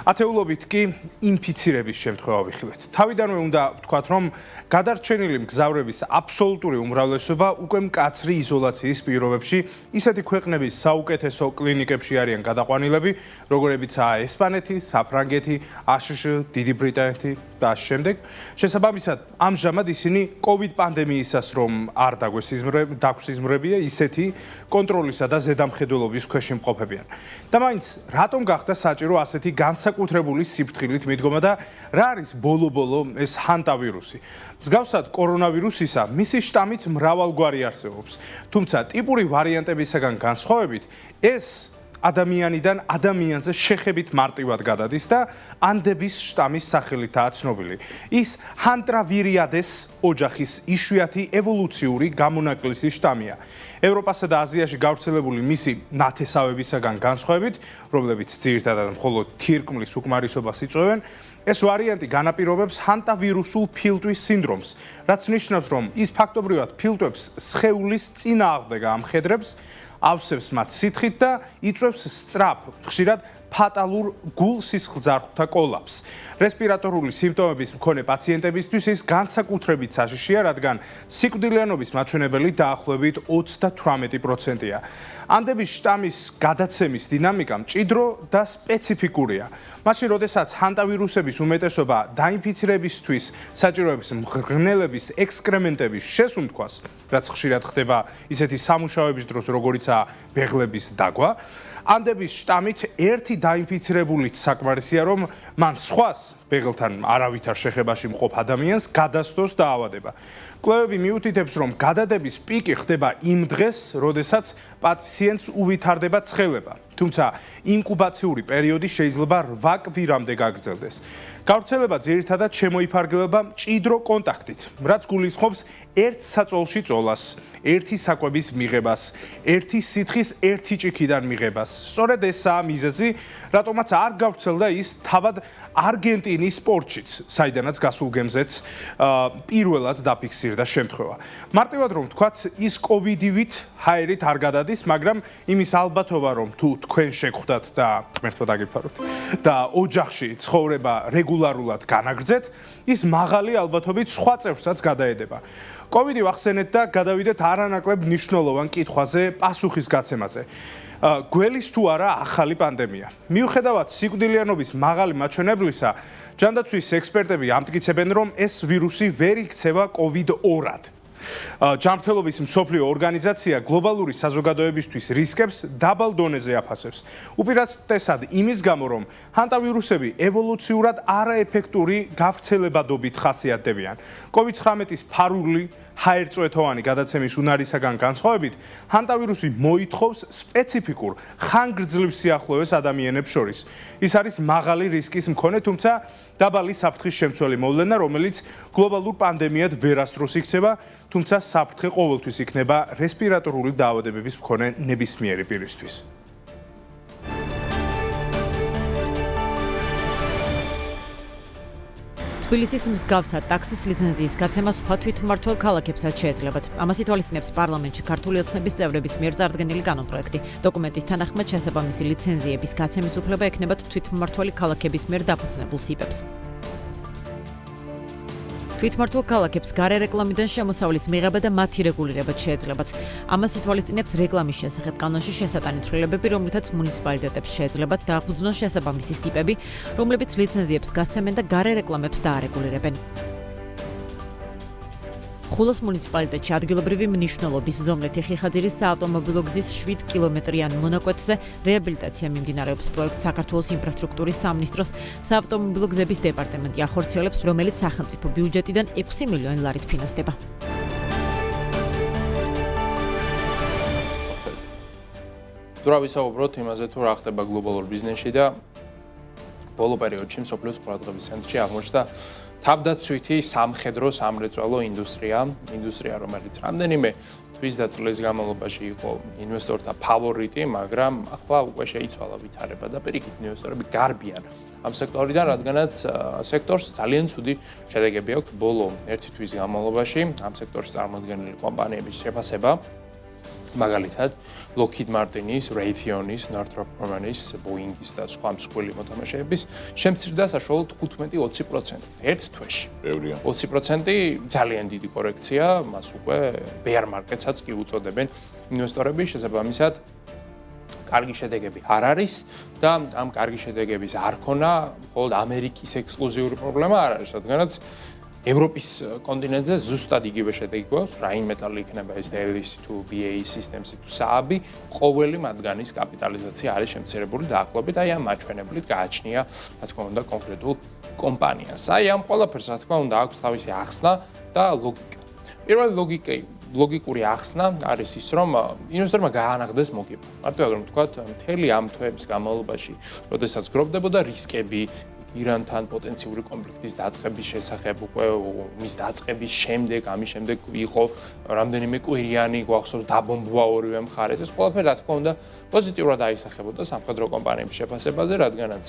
F: ათეულობით კი ინფიცირების შემთხვევა ვიხილეთ. თავიდანვე უნდა ვთქვათ, რომ გადარჩენილი მგზავრების აბსოლუტური უმრავლესობა უკვე მკაცრი იზოლაციის პირობებში ისეთი ქვეყნების საუკეთესო კლინიკებში არიან გადაყვანილები, როგორებიცაა ესპანეთი, საფრანგეთი, ASH, დიდი ბრიტანეთი და ამ შემდეგ. შესაბამისად, ამჟამად ისინი COVID პანდემიისას რომ არ დაგვსიზმრებია, ისეთი კონტროლისა და ზედამხედველობის ქვეშ იმყოფებიან. და მაინც რატომ გახდა საჭირო ასეთი განსაკუთრებული სიფრთხილით მიდგომა და რა არის ბოლო-ბოლო ეს ჰანტა ვირუსი? მსგავსად კორონავირუსისა, მისი შტამიც მრავალგვარი არსებობს. თუმცა ტიპური ვარიანტებისაგან განსხვავებით, ეს ადამიანიდან ადამიანზე შეხებით მარტივად გადადის და ანდების შტამის სახელითაა ცნობილი. ის ჰანტრავირიადეს ოჯახის იშვიათი ევოლუციური გამონაკლისი შტამია. ევროპასა და აზიაში გავრცელებული მისი ნათესავებისაგან განსხვავებით, რომლებიც ძირითადად მხოლოდ თირკმლის უკმარისობას იწვევენ, ეს ვარიანტი განაპირობებს ჰანტა ვირუსულ ფილტვის სინდრომს, რაც ნიშნავს, რომ ის ფაქტობრივად ფილტვებს სხეულის წინააღმდეგ ამხედრებს, ავსებს მათ სითხით და იწვევს სწრაფ, ხშირად ფატალურ გულ-სისხლძარღვთა კოლაფსს. რესპირატორული სიმპტომების მქონე პაციენტებისთვის ის განსაკუთრებით საშიშია, რადგან სიკვდილიანობის მაჩვენებელი დაახლოებით 38%-ია. ანდების შტამის გადაცემის დინამიკა მჭიდრო და სპეციფიკურია. მაშინ, როდესაც ჰანტა ვირუსების უმეტესობა დაინფიცირებისთვის საჭიროებს მღრღნელების ექსკრემენტების შესუნთქვას, რაც ხშირად ხდება ისეთი სამუშაოების დროს, როგორიცაა ბეღლების დაგვა, ანდების შტამით ერთი დაინფიცირებულიც საკმარისია, რომ მან სხვას ბეღლთან არავითარ შეხებაში მყოფ ადამიანს გადასდოს დაავადება. კვლევები მიუთითებს, რომ გადადების პიკი ხდება იმ დღეს, როდესაც პაციენტს უვითარდება ცხელება. თუმცა ინკუბაციური პერიოდი შეიძლება 8 კვირამდე გაგრძელდეს. გავრცელება ძირითადად შემოიფარგლება მჭიდრო კონტაქტით, რაც გულისხმობს ერთ საწოლში წოლას, ერთი საკვების მიღებას, ერთი სითხის ერთი ჭიქიდან მიღებას. სწორედ ესაა მიზეზი, რატომაც არ გავრცელდა ის თავად არგენტინის სპორტშიც, საიდანაც გასულ გემზეც პირველად დაფიქსირდა შემთხვევა. მარტივად რომ ვთქვათ, ის COVID-ით ჰაერით არ გადადის, მაგრამ იმის ალბათობა, რომ თუ თქვენ შეგხვდათ და ღმერთმა დაგიფაროთ და ოჯახში ცხოვრება რეგულარულად განაგრძეთ, ის მაღალი ალბათობით სხვა წევრსაც გადაედება. COVID-ი ვახსენეთ და გადავიდეთ არანაკლებ მნიშვნელოვან კითხვაზე პასუხის გაცემაზე. გველის თუ არა ახალი პანდემია. მიუხედავად სიკვდილიანობის მაღალი მაჩვენებლისა, ჯანდაცვის ექსპერტები ამტკიცებენ, რომ ეს ვირუსი ვერ იქცევა COVID-2-რად. ჯანმრთელობის მსოფლიო ორგანიზაცია გლობალური საზოგადოებისთვის რისკებს დაბალ დონეზე აფასებს. უპირატესად იმის გამო, რომ ჰანტა ვირუსები ევოლუციურად არაეფექტური გავრცელებადობით ხასიათდებიან. COVID-19-ის ფარული ჰაერწვეთოვანი გადაცემის უნარისაგან განსხვავებით, ჰანტავირუსი მოითხოვს სპეციფიკურ ხანგრძლივ სიახლოვეს ადამიანებს შორის. ის არის მაღალი რისკის მქონე, თუმცა დაბალი საფრთხის შემცველი მოვლენა, რომელიც გლობალურ პანდემიად ვერასდროს იქცევა, თუმცა საფრთხე ყოველთვის იქნება რესპირატორული დაავადებების მქონე ნებისმიერი პირისთვის.
A: თბილისის მსგავსად ტაქსის ლიცენზიის გაცემა სხვა თვითმმართველ ქალაქებსაც შეეძლებათ. ამას ითვალისწინებს პარლამენტში ქართული ოცნების წევრების მიერ წარდგენილი კანონპროექტი. დოკუმენტის თანახმად შესაბამისი ლიცენზიების გაცემის უფლება ექნებათ თვითმმართველი ქალაქების მიერ დაფუძნებულ სიპებს. თვითმმართველ ქალაქებს გარე რეკლამიდან შემოსავლის მიღება და მათი რეგულირება შეეძლებათ. ამას ითვალისწინებს რეკლამის შესახებ კანონში შესატანი ცვლილებები, რომლითაც მუნიციპალიტეტებს შეეძლებათ დააფუძნონ შესაბამისი სიპები, რომლებიც ლიცენზიებს გასცემენ და გარე რეკლამებს დაარეგულირებენ. ხულოს მუნიციპალიტეტში ადგილობრივი მნიშვნელობის ზომლეთი ხიხაძირის საავტომობილო გზის 7 კილომეტრიან მონაკვეთზე რეაბილიტაცია მიმდინარეობს. პროექტს საქართველოს ინფრასტრუქტურის სამინისტროს საავტომობილო გზების დეპარტამენტი ახორციელებს, რომელიც სახელმწიფო ბიუჯეტიდან 6 მილიონი ლარით ფინანსდება.
C: თუ რა ვისაუბროთ იმაზე, თუ რა ხდება გლობალურ ბიზნესში და ბოლო პერიოდში მსოფლიოს ყურადღების ცენტრში აღმოჩნდა თავდაცვითი სამხედრო სამრეწველო ინდუსტრია, რომელიც რამდენიმე თვის და წლის განმავლობაში იყო ინვესტორთა ფავორიტი, მაგრამ ახლა უკვე შეიცვალა ვითარება და პირიქით ინვესტორები გარბიან ამ სექტორიდან, რადგანაც სექტორს ძალიან ცუდი შედეგები აქვს ბოლო 1 თვის განმავლობაში ამ სექტორში წარმოდგენილი კომპანიების შეფასება. მაგალითად, Lockheed Martin-ის, Raytheon-ის, Northrop Grumman-ის, Boeing-ის და სხვა მსხვილი მოთამაშეების შემცირდა საშუალოდ 15-20%. ერთ თვეში. 20% ძალიან დიდი კორექცია, მას უკვე bear market-საც კი უწოდებენ ინვესტორები, შესაბამისად კარგი შედეგები არ არის და ამ კარგი შედეგების არ ქონა მხოლოდ ამერიკის ექსკლუზიური პრობლემა არ არის, რადგანაც ევროპის კონტინენტზე ზუსტად იგივე შედეგი გვაქვს, Rheinmetall იქნება ეს Davis to BAE Systems to Saab, ყოველი მათგანის კაპიტალიზაცია არის შემცირებული დაახლოებით, აი ამ მაჩვენებლით გააჩნია, რა თქმა უნდა, კონკრეტულ კომპანიას. აი ამ ყველაფერს, რა თქმა უნდა, აქვს თავისი ახსნა და ლოგიკა. პირველი ლოგიკური ახსნა არის ის, რომ ინვესტორმა გაანაღდეს მოგება. მარტივად რომ ვთქვათ, მთელი ამ თვეების განმავლობაში, როდესაც გროვდებოდა რისკები ირანთან პოტენციური კონფლიქტის დაწყების შესახებ, უკვე მის დაწყების შემდეგ, ამის შემდეგ იყო რამდენიმე კვირიანი, გვახსოვს დაბომბვა ორივე მხარეს. ეს ყველაფერი, რა თქმა უნდა, პოზიტიურად აისახებოდა სამხედრო კომპანიების შეფასებაზე, რადგანაც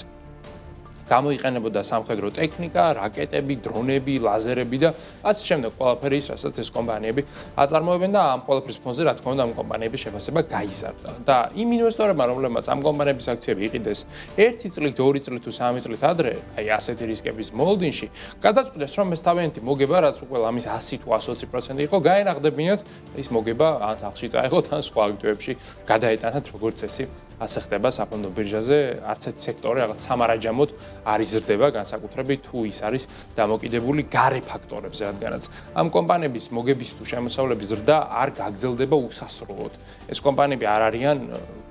C: გამოიყენებოდა სამხედრო ტექნიკა, რაკეტები, დრონები, ლაზერები და ასე შემდეგ ყველაფერი ის, რასაც ეს კომპანიები აწარმოებენ და ამ ყველაფრის ფონზე, რა თქმა უნდა, ამ კომპანიების შეფასება გაიზარდა. და იმ ინვესტორებმა, რომლებმაც ამ კომპანიების აქციები იყიდეს 1 წლით, 2 წლით თუ 3 წლით ადრე, აი ასეთი რისკების მოლოდინში, გადაწყვიტეს, რომ ეს თავიანთი მოგება, რაც უკვე ამის 100 თუ 120% იყო, გაენაღდებინათ ის მოგება ან სახლში წაიღოთ, ან სხვა აქტივებში გადაეტანათ, როგორც წესი. ასე ხდება საფონდო ბირჟაზე, არც ერთ სექტორი რაღაც სამარაჯამოდ არ იზრდება, განსაკუთრებით თუ ის არის დამოკიდებული გარე ფაქტორებზე, რადგანაც ამ კომპანიების მოგების თუ შემოსავლების ზრდა არ გაგრძელდება უსასრულოდ. ეს კომპანიები არ არიან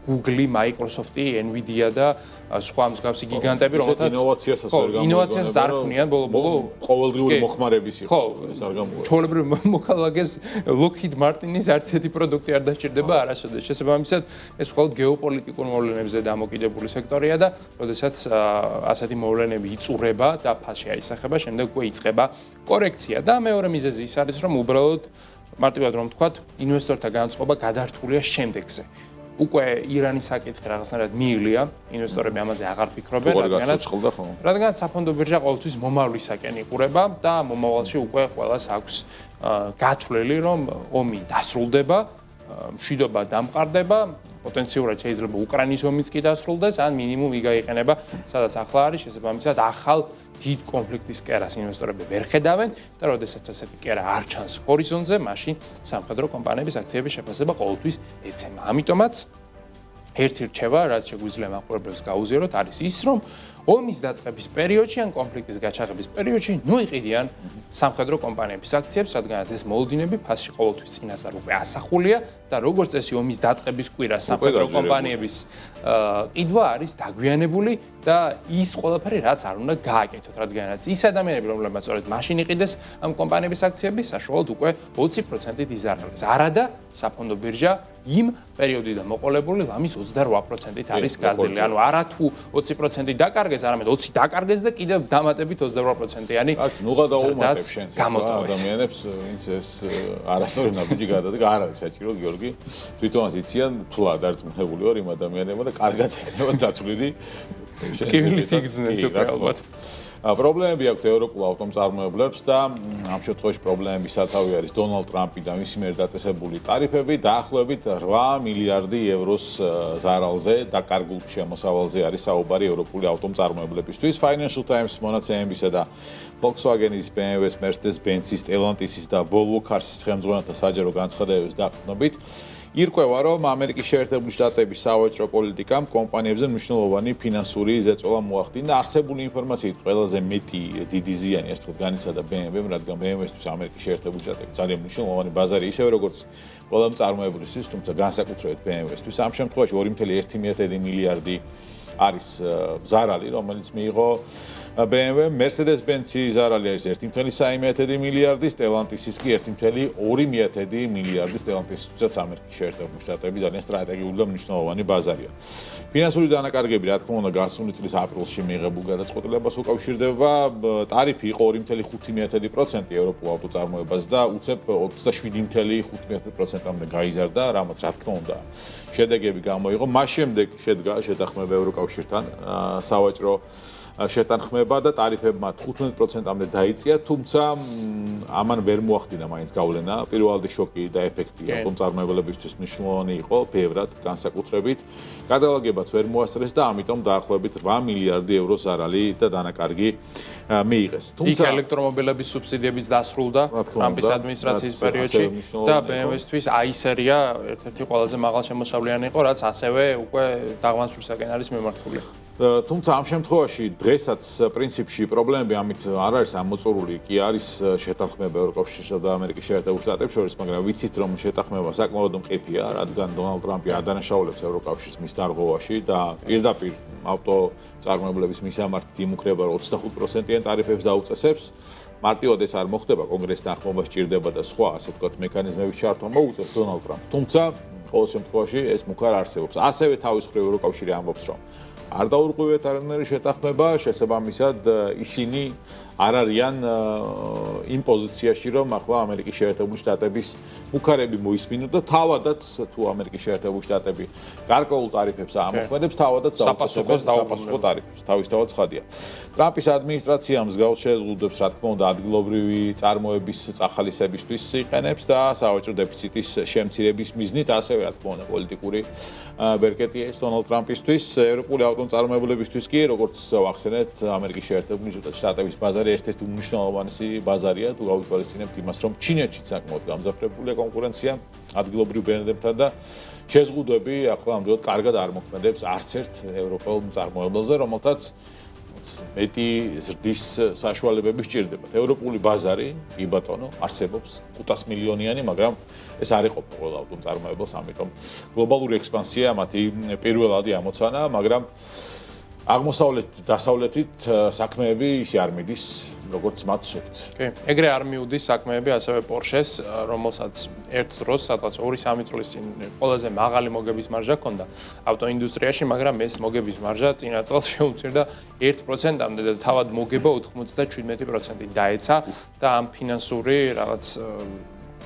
C: Google, Microsoft, Nvidia და სხვა მსგავსი გიგანტები, რომელთაც
B: ინოვაციასაც ვერ გამოიყენებენ.
C: ინოვაციასაც არ ქმნიან ბოლო-ბოლო
B: ყოველდღიური მოხმარების იყო, ეს არ გამოიყენება.
C: ჩვეულებრივ მოქალაქეს Lockheed Martin-ის არც ერთი პროდუქტი არ დასჭირდება არასოდეს. შესაბამისად, ეს მხოლოდ გეოპოლიტიკურ მოვლენებზე დამოკიდებული სექტორია და როდესაც ასეთი მოვლენები იწურება და ფასში აისახება, შემდეგ უკვე იწყება კორექცია და მეორე მიზეზი ის არის, რომ უბრალოდ მარტივად რომ ვთქვათ, ინვესტორთა განწყობა გადართულია შემდეგზე. უკვე ირანის საკითხი რაღაცნაირად მიიღლია, ინვესტორები ამაზე აღარ ფიქრობენ, რადგან საფონდო ბირჟა ყოველთვის მომავლისაკენ იყურება და მომავალში უკვე ყველას აქვს გათვლილი, რომ ომი დასრულდება, მშვიდობა დამყარდება, პოტენციურად შეიძლება უკრაინის ომიც კი დასრულდეს, ან მინიმუმ იგაიყენება, სადაც ახლა არის, შესაბამისად ახალ დიდ კონფლიქტის კერას ინვესტორები ვერ ხედავენ და როდესაც ასეთი კერა არ ჩანს ჰორიზონტზე, მაშინ სამხედრო კომპანიების აქციების შეფასება ყოველთვის ეცემა. ამიტომაც ერთი რჩევა, რაც შეგვიძლია მაყურებლებს გაუზიაროთ, არის ის, რომ ომის დაწყების პერიოდში ან კონფლიქტის გაჩაღების პერიოდში ნუიყიდიან სამხედრო კომპანიების აქციებს, რადგანაც ეს მოლოდინები ფასში ყოველთვის წინასწარ უკვე ასახულია და როგორც წესი ომის დაწყების კვირას სამხედრო კომპანიების ყიდვა არის დაგვიანებული და ის ყველაფერი რაც არ უნდა გააკეთოთ, რადგანაც ის ადამიანები, რომლებმაც სწორედ მაშინ იყიდეს ამ კომპანიების აქციები, საშუალოდ უკვე 20%-ით იზარდებს. არადა საფონდო ბირჟა იმ პერიოდიდან მოყოლებული ლამის 28%-ით არის გაზრდილი. ანუ არა თუ 20%-ით დაკარგეს, არამედ 20 დაკარგეს და კიდევ დამატებით 28%-იანი.
B: ნუ გადაუმატებ შენს ადამიანებს, ვინც ეს არასწორი ნაბიჯი გადადგა, არ არის საჭირო გიორგი. თვითონაც იციან, თულად არწმუნებული ვარ იმ ადამიანებმა და კარგად ეკნებათ დათვლილი.
C: კივილიც იგრძნეს უკვე ალბათ.
B: პრობლემები აქვს ევროპულ ავტომწარმოებლებს და ამ შემთხვევაში პრობლემების სათავე არის დონალდ ტრამპი და მისი მიერ დაწესებული ტარიფები. დაახლოებით 8 მილიარდი ევროს ზარალზე დაკარგულ შემოსავალზე არის საუბარი ევროპული ავტომწარმოებლებისთვის. Financial Times მონაცემებისა და Volkswagen-ის, BMW-ის, Mercedes-Benz-ის, Stellantis-ის და Volvo Cars-ის ხელმძღვანელთა საჯარო განცხადებების დაყრდნობით ირკვევა, რომ ამერიკის შეერთებული შტატების სავაჭრო პოლიტიკამ კომპანიებზე მნიშვნელოვანი ფინანსური ზეწოლა მოახდინა. არსებული ინფორმაციით ყველაზე მეტი დიდი ზიანი ასე ვთქვათ განიცადა BMW-მ, რადგან BMW-ისთვის ამერიკის შეერთებული შტატები ძალიან მნიშვნელოვანი ბაზარი, ისევე როგორც ყველა მწარმოებლისთვის, თუმცა განსაკუთრებით BMW-ისთვის. ამ შემთხვევაში 2.1 მილიარდი არის ზარალი, რომელიც მიიღო BMW, Mercedes-Benz-ის ზარალი არის 1.3 მილიარდი, Stellantis-ის კი 1.2 მილიარდი. Stellantis-საც ამერიკის შეერთებული შტატები ძალიან სტრატეგიული და მნიშვნელოვანი ბაზარია. ფინანსური დანაკარგები, რა თქმა უნდა, გასული წლის აპრილში მიიღებულ გადაწყვეტილებას უკავშირდება. ტარიფი იყო 2.5% ევროპულ ავტოწარმოებაზე და უცებ 27.5%-მდე გაიზარდა, რამაც რა თქმა უნდა შედეგები გამოიღო. მას შემდეგ შედგა შეთანხმება ევროკავშირთან სავაჭრო შეთანხმება და ტარიფებმა 15%-მდე დაიწია, თუმცა ამან ვერ მოახდინა მაინც გავლენა. პირველადი შოკი და ეფექტი ავტომწარმოებლებისთვის მნიშვნელოვანი იყო, ბევრად განსაკუთრებით. გადალაგებაც ვერ მოასწრეს და ამიტომ დაახლოებით 8 მილიარდი ევრო ზარალი და დანაკარგი მიიღეს.
C: თუმცა ელექტრომობილების სუბსიდიების დასრულდა ტრამპის ადმინისტრაციის პერიოდში და BMW-ისთვის i სერია ერთ-ერთი ყველაზე მაღალშემოსავლიანი იყო, რაც ასევე უკვე დაღმასრულისაკენ არის მიმართული.
B: თუმცა ამ შემთხვევაში დღესაც პრინციპში პრობლემები ამით არ არის ამოწურული, კი არის შეთანხმება ევროკავშირსა და ამერიკის შეერთებულ შტატებს შორის, მაგრამ ვიცით რომ შეთანხმება საკმაოდ მყიფეა, რადგან დონალდ ტრამპი ადანაშაულებს ევროკავშირს მის დარღვევაში და პირდაპირ ავტოწარმოებლების მისამართით იმუქრება 25%-იან ტარიფებს დაუწესებს. მარტივად ეს არ მოხდება, კონგრესთან ხმობა სჭირდება და სხვა, ასე ვთქვათ, მექანიზმების ჩართვა მოუწევს დონალდ ტრამპს. თუმცა ყოველ შემთხვევაში ეს მუქ არ არსებობს. ასევე თავის მხრივ ევროკავშირი ამბობს, რომ არ დაურღვევიათ არანაირი შეთანხმება, შესაბამისად ისინი არ არიან იმ პოზიციაში, რომ ახლა ამერიკის შეერთებული შტატების მუქარები მოისმინოთ და თავადაც თუ ამერიკის შეერთებული შტატები გარკვეულ ტარიფებს ამოქმედებს, თავადაც
C: საპასუხოს
B: ტარიფებს. თავისთავად ცხადია. ტრამპის ადმინისტრაცია მსგავს შეზღუდვებს, რა თქმა უნდა, ადგილობრივი წარმოების წახალისებისთვის იყენებს და სავაჭრო დეფიციტის შემცირების მიზნით, ასევე რა თქმა უნდა, პოლიტიკური ბერკეტია ის დონალდ ტრამპისთვის, ევროპული ავტომწარმოებლებისთვის კი, როგორც ვახსენეთ, ამერიკის შეერთებული შტატების ბაზარი ერთ-ერთი უმნიშვნელოვანესი ბაზარია, თუ გავითვალისწინებთ იმას, რომ ჩინეთშიც საკმაოდ გამძაფრებულია კონკურენცია ადგილობრივ ბრენდებთან და შეზღუდვები ახლა ამბობთ კარგად არ მოქმედებს არც ერთ ევროპელ მწარმოებელზე, რომელთაც მეტი ზრდის საშუალებები სჭირდებათ. ევროპული ბაზარი, კი ბატონო, არსებობს 500 მილიონიანი, მაგრამ ეს არ იყოფა ყველა ავტომწარმოებელს, ამიტომ გლობალური ექსპანსია მათი პირველადი ამოცანა, მაგრამ აღმოსავლეთ დასავლეთით საქმეები ისე არ მიდის, როგორც მათ სურთ.
C: კი, ეგრე არ მიუდის საქმეები ასევე Porsche-ს, რომელსაც ერთ დროს, სადღაც 2-3 წლის წინ ყველაზე მაღალი მოგების მარჟა ჰქონდა ავტოინდუსტრიაში, მაგრამ ეს მოგების მარჟა წინა წელს შეუცირდა 1%-მდე და თავად მოგება 97% დაეცა და ამ ფინანსური რაღაც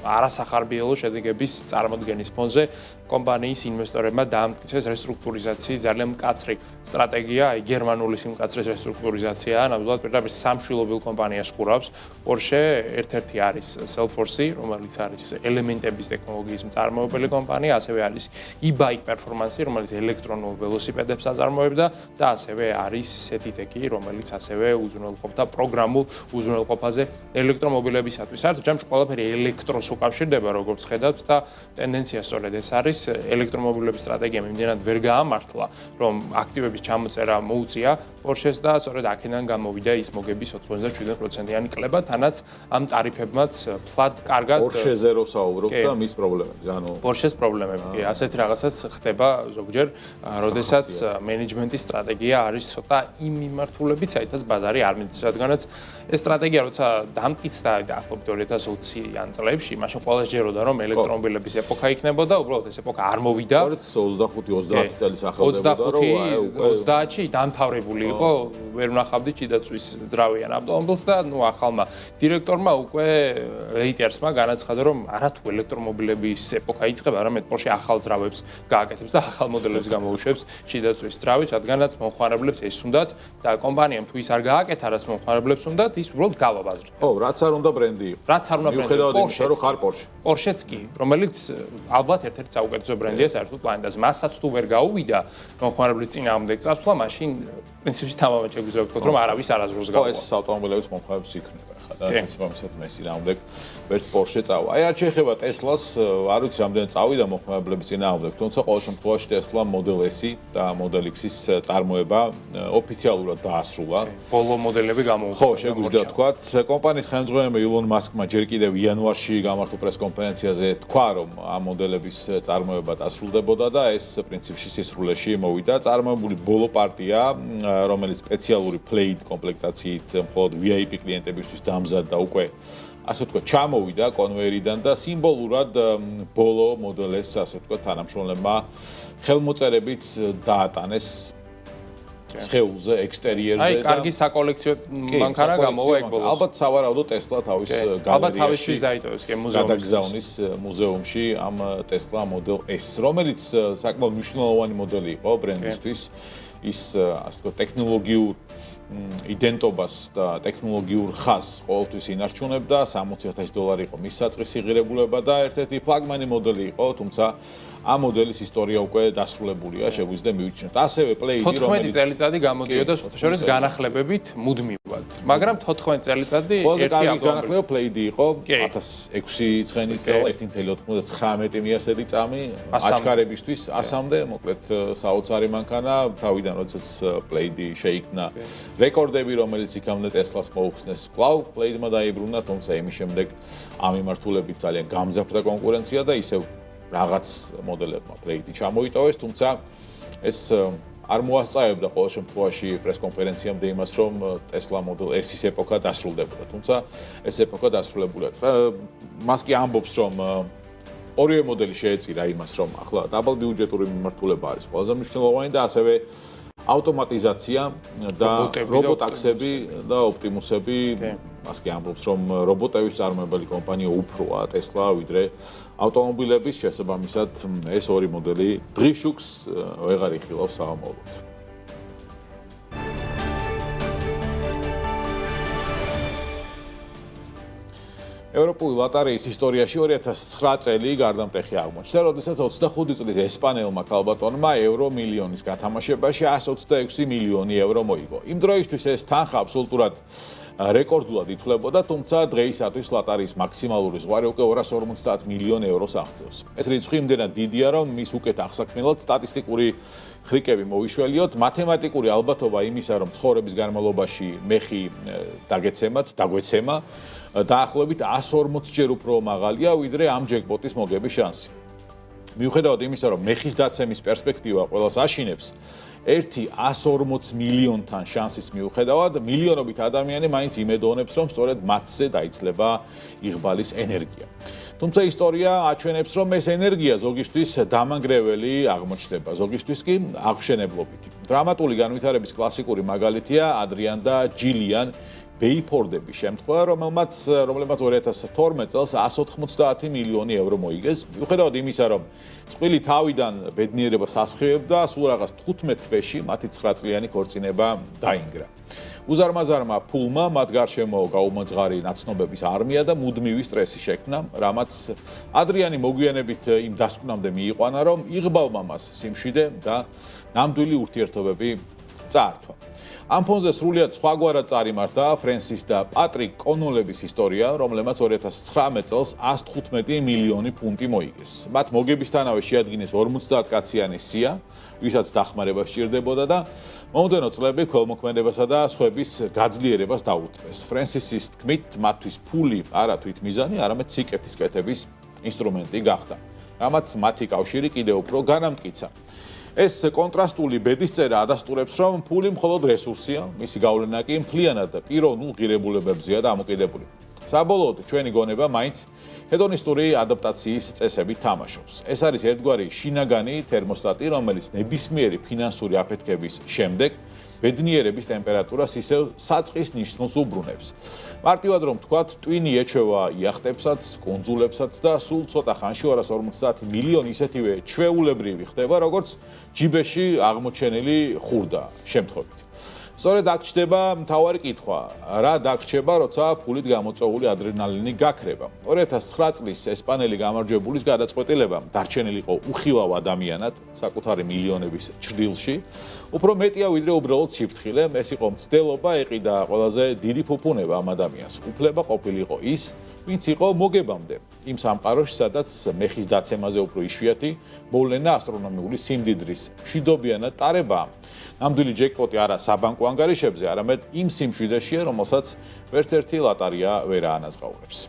C: არასახარბიელო შედეგების წარმოდგენის ფონზე კომპანიის ინვესტორებმა დაამტკიცეს რესტრუქტურიზაციის ძალიან მკაცრი სტრატეგია, გერმანული სიმკაცრის რესტრუქტურიზაცია, ნამდვილად პირდაპირ სამშვილობილ კომპანიას ხურავს. Porsche ერთ-ერთი არის Cellforce, რომელიც არის ელემენტების ტექნოლოგიის მწარმოებელი კომპანია, ასევე არის e-bike performance, რომელიც ელექტრონულ ველოსიპედებს აწარმოებდა და ასევე არის Cetitec, რომელიც ასევე უზრუნველყოფდა პროგრამულ უზრუნველყოფაზე ელექტრომობილებისათვის. საერთოდ ჯამში ყველაფერი ელექტროს უკავშირდება, როგორც ხედავთ და ტენდენცია სწორედ ეს არის. ელექტრომობილების სტრატეგიამ იმდენად ვერ გაამართლა, რომ აქტივების ჩამოწერა მოუწია Porsche-ს და სწორედ აქედან გამოვიდა ის მოგების 97%-იანი კლება, თანაც ამ ტარიფებმაც ფლად კარგად
B: Porsche-ზე რო საუბრობთ და მის პრობლემებზე, ანუ
C: Porsche-ს პრობლემები, ასეთი რაღაცაც ხდება ზოგჯერ, როდესაც მენეჯმენტის სტრატეგია არის ცოტა იმ მიმართულებით, საითაც ბაზარი არ მიდის, რადგანაც ეს სტრატეგია როცა დამტკიცდა დაახლოებით 2020-იან წლებში, მაშინ ყველას ჯეროდა რომ ელექტრომობილების ეპოქა იქნებოდა, უბრალოდ ეს ეპოქა არ მოვიდა.
B: 25-30 წელი სახელდებოდა, რომ
C: 30-ში დამთავრებული იყო, ვერ ვნახავდი ჭიდაწვის ძრავიან ავტომობილს და ახალმა დირექტორმა უკვე რეიტერსმა განაცხადა, რომ არათუ ელექტრომობილების ეპოქა იწყება, არამედ Porsche ახალ ძრავებს გააკეთებს და ახალ მოდელებს გამოუშვებს ჭიდაწვის ძრავით, რადგანაც მომხმარებლებს ეს უნდათ და კომპანიამ თუ ის არ გააკეთა, რაც მომხმარებლებს უნდათ, ის უბრალოდ გავაბაზრდა.
B: ხო, რაც არ უნდა ბრენდი იყო.
C: რაც არ უნდა ბრენდი.
B: მიუხედავად იმისა, რომ ხარ Porsche.
C: Porsche-ც კი, რომელიც ალბათ ერთ-ერთი საუკეთესო ბრენდია საერთოდ პლანეტაზე. მასაც თუ ვერ გაუვიდა მომხმარებლის წინააღმდეგ წასვლა, მაშინ პრინციპში თამამად შეგვიძლია ვთქვათ, რომ არავის არასდროს გავა.
B: ეს ავტომობილებიც მომხმარებლებს იქნება ხა და შესაბამისად მესი რამოდენ ვერც Porsche წავა. აი რაც შეეხება Tesla-ს, არ ვიცი რამდენი წავიდა მომხმარებლების წინააღმდეგ, თუმცა ყოველ შემთხვევაში Tesla Model S-ი და Model X-ის წარმოება ოფიციალურად დაასრულა.
C: ბოლო მოდელები გამოუშვეს.
B: ხო, შეგვიძლია ვთქვათ, კომპანიის ხელმძღვანელმა Elon Musk-მა ჯერ კიდევ იანვარში გამართულ პრეს-კონფერენციაზე თქვა, რომ ამ მოდელების წარმოება დასრულდებოდა და ეს პრინციპში სისრულეში მოვიდა. წარმოებული ბოლო პარტია, რომელიც სპეციალური Plaid კომპლექტაციით მხოლოდ VIP კლიენტებისთვის დამზადდა უკვე ასე ვთქვათ, ჩამოვიდა კონვეიერიდან და სიმბოლურად ბოლო მოდელს ასე ვთქვათ, თანამშრომლებმა ხელმოწერებით დაატანეს სხეულზე, ექსტერიერზე და
C: აი, კარგი საკოლექციო მანქანა გამოვა ეგ ბოლოს.
B: ალბათ სავარაუდოდ Tesla თავის
C: ალბათ
B: გალერეაში
C: თავისთვის დაიტოვეს კი მუზეუმში.
B: გადაგზავნის მუზეუმში ამ Tesla Model S, რომელიც საკმაოდ მნიშვნელოვანი მოდელი იყო ბრენდისთვის. ის ასე ვთქვათ, ტექნოლოგიურ იდენტობას და ტექნოლოგიურ ხაზს ყოველთვის ინარჩუნებდა. $60,000 იყო მის საწყისი ღირებულება და ერთ-ერთი ფლაგმანი მოდელი იყო, თუმცა ამ მოდელის ისტორია უკვე დასრულებულია, შეგვიძლია მივიჩნიოთ. ასევე Plaid-ი,
C: 14 წელიწადი გამოდიოდა შორის განახლებებით მუდმივად, მაგრამ 14 წელიწადი ერთი
B: ავტომობილი განახლება Plaid-ი იყო 1006 ცხენის წელა 1.99 მიასედი წამი აჩქარებისთვის 100-მდე, მოკლედ საოცარი მანქანა, თავიდან როდესაც Plaid-ი შეიქმნა რეკორდები, რომელიც იქამდე Tesla-ს მოუხსნეს, კვლავ Plaid-მა დაიბრუნა, თუმცა იმის შემდეგ ამ მიმართულებით ძალიან გამძაფრდა კონკურენცია და ისევ რაღაც მოდელებმა Plaid-ი ჩამოიტოვეს, თუმცა ეს არ მოასწავებდა ყოველ შემთხვევაში პრეს-კონფერენციამდე იმას, რომ Tesla Model S-ის ეპოქა დასრულდებოდა, თუმცა ეს ეპოქა დასრულებულია. მას კი ამბობს, რომ ორივე მოდელი შეეწირა იმას, რომ ახლა დაბალბიუჯეტური მიმართულება არის ყველაზე მნიშვნელოვანი და ასევე ავტომატიზაცია და რობოტაქსები და ოპტიმუსები. მას კი ამბობს, რომ რობოტების წარმოებელი კომპანია უფროა Tesla ვიდრე ავტომობილების, შესაბამისად ეს ორი მოდელი დღის შუქს ვეღარ იხილავს საღამოობით. ევროპული ლოტარიის ისტორიაში 2009 წელი გარდამტეხი აღმოჩნდა, როდესაც 25 წლის ესპანელმა ქალბატონმა ევრო მილიონის გათამაშებაში 126 მილიონი ევრო მოიგო. იმ დროისთვის ეს თანხა აბსოლუტურად რეკორდულად ითვლებოდა, თუმცა დღეისათვის ლოტარიის მაქსიმალური ზღვარი უკვე 250 მილიონ ევროს აღწევს. ეს რიცხვი იმდენად დიდია, რომ მის უკეთ აღსაქმნელად სტატისტიკური ხრიკები მოვიშველიოთ, მათემატიკური ალბათობა იმისა, რომ ცხოვრების განმავლობაში მეხი დაგვეცემა, დაახლოებით 140 ჯერ უფრო მაღალია, ვიდრე ამ ჯეკპოტის მოგების შანსი. მიუხედავად იმისა, რომ მეხის დაცემის პერსპექტივა ყველას აშინებს, ერთი 140 მილიონთან შანსის მიუხედავად, მილიონობით ადამიანი მაინც იმედოვნებს, რომ სწორედ მათზე დაიცლება იღბალის ენერგია. თუმცა ისტორია აჩვენებს, რომ ეს ენერგია ზოგისთვის დამანგრეველი აღმოჩნდება, ზოგისთვის კი აღმშენებლობითი. დრამატული განვითარების კლასიკური მაგალითია ადრიან და ჯილიან ბეიფორდების შემთხვევა, რომელმაც 2012 წელს 190 მილიონი ევრო მოიგეს. მიუხედავად იმისა, რომ წყვილი თავიდან ბედნიერებას ასხივებდა, სულ რაღაც 15 თვეში მათი 9 წლიანი ქორწინება დაინგრა. უზარმაზარმა ფულმა მათ გარშემო გაუმოძღარი ნაცნობების არმია და მუდმივი სტრესი შექმნა, რამაც ადრიანი მოგვიანებით იმ დასკვნამდე მიიყვანა, რომ იღბალმა მას სიმშვიდე და ნამდვილი ურთიერთობები წაართვა. ამ ფონზე სრულიად სხვაგვარად წარიმართა ფრენსის და პატრიკ კონოლების ისტორია, რომლებმაც 2019 წელს 115 მილიონი ფუნტი მოიგეს. მათ მოგებისთანავე შეადგინეს 50 კაციანი სია, ვისაც დახმარება სჭირდებოდა და მომდევნო წლები ქველმოქმედებასა და სხვების გაძლიერებას დაუთმეს. ფრენსისის თქმით, მათთვის ფული არა თვითმიზანი, არამედ სიკეთის კეთების ინსტრუმენტი გახდა, რამაც მათი კავშირი კიდევ უფრო განამტკიცა. ეს კონტრასტული ბედისწერა ადასტურებს, რომ ფული მხოლოდ რესურსია, მისი გავლენა კი მთლიანად პიროვნულ ღირებულებებზეა დამოკიდებული. საბოლოოდ ჩვენი გონება მაინც ჰედონისტური ადაპტაციის წესებით თამაშობს. ეს არის ერთგვარი შინაგანი თერმოსტატი, რომელიც ნებისმიერი ფინანსური აფეთქების შემდეგ ბედნიერების ტემპერატურას ისევ საწყის ნიშნულს უბრუნებს. მარტივად რომ ვთქვათ, ტვინი ეჩვევა იახტებსაც, კუნძულებსაც და სულ ცოტა ხანში 250 მილიონი ისეთივე ჩვეულებრივი ხდება, როგორც ჯიბეში აღმოჩენილი ხურდა შემთხვევით. სწორედ აქ ჩდება მთავარი კითხვა, რა დაგრჩება, როცა ფულით გამოწვეული ადრენალინი გაქრება. 2009 წლის ესპანელი გამარჯვებულის გადაწყვეტილება დარჩენილიყო უხილავ ადამიანად, საკუთარი მილიონების ჭრილში, უფრო მეტია ვიდრე უბრალოდ სიფრთხილე, ეს იყო მცდელობა, ეყიდა ყველაზე დიდი ფუფუნება ამ ადამიანს. უფლება ყოფილიყო ის, ვინც იყო მოგებამდე, იმ სამყაროში, სადაც მეხის დაცემაზე უფრო იშვიათი მოვლენა ასტრონომიული სიმდიდრის მშვიდობიანად ტარებაა. ნამდვილი ჯეკპოტი არა საბანკო ანგარიშებზე, არამედ იმ სიმშვიდეშია, რომელსაც ვერც ერთი ლატარია ვერ აანაზღაურებს.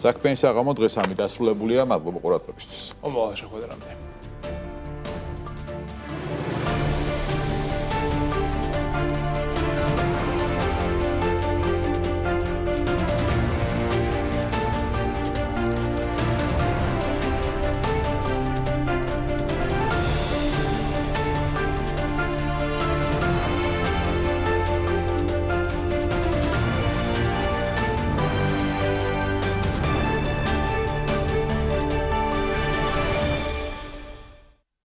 B: საქმეის საღამო დღეს ამით დასრულებულია, მადლობა ყურადღებისთვის.
C: მომავალ შეხვედრამდე.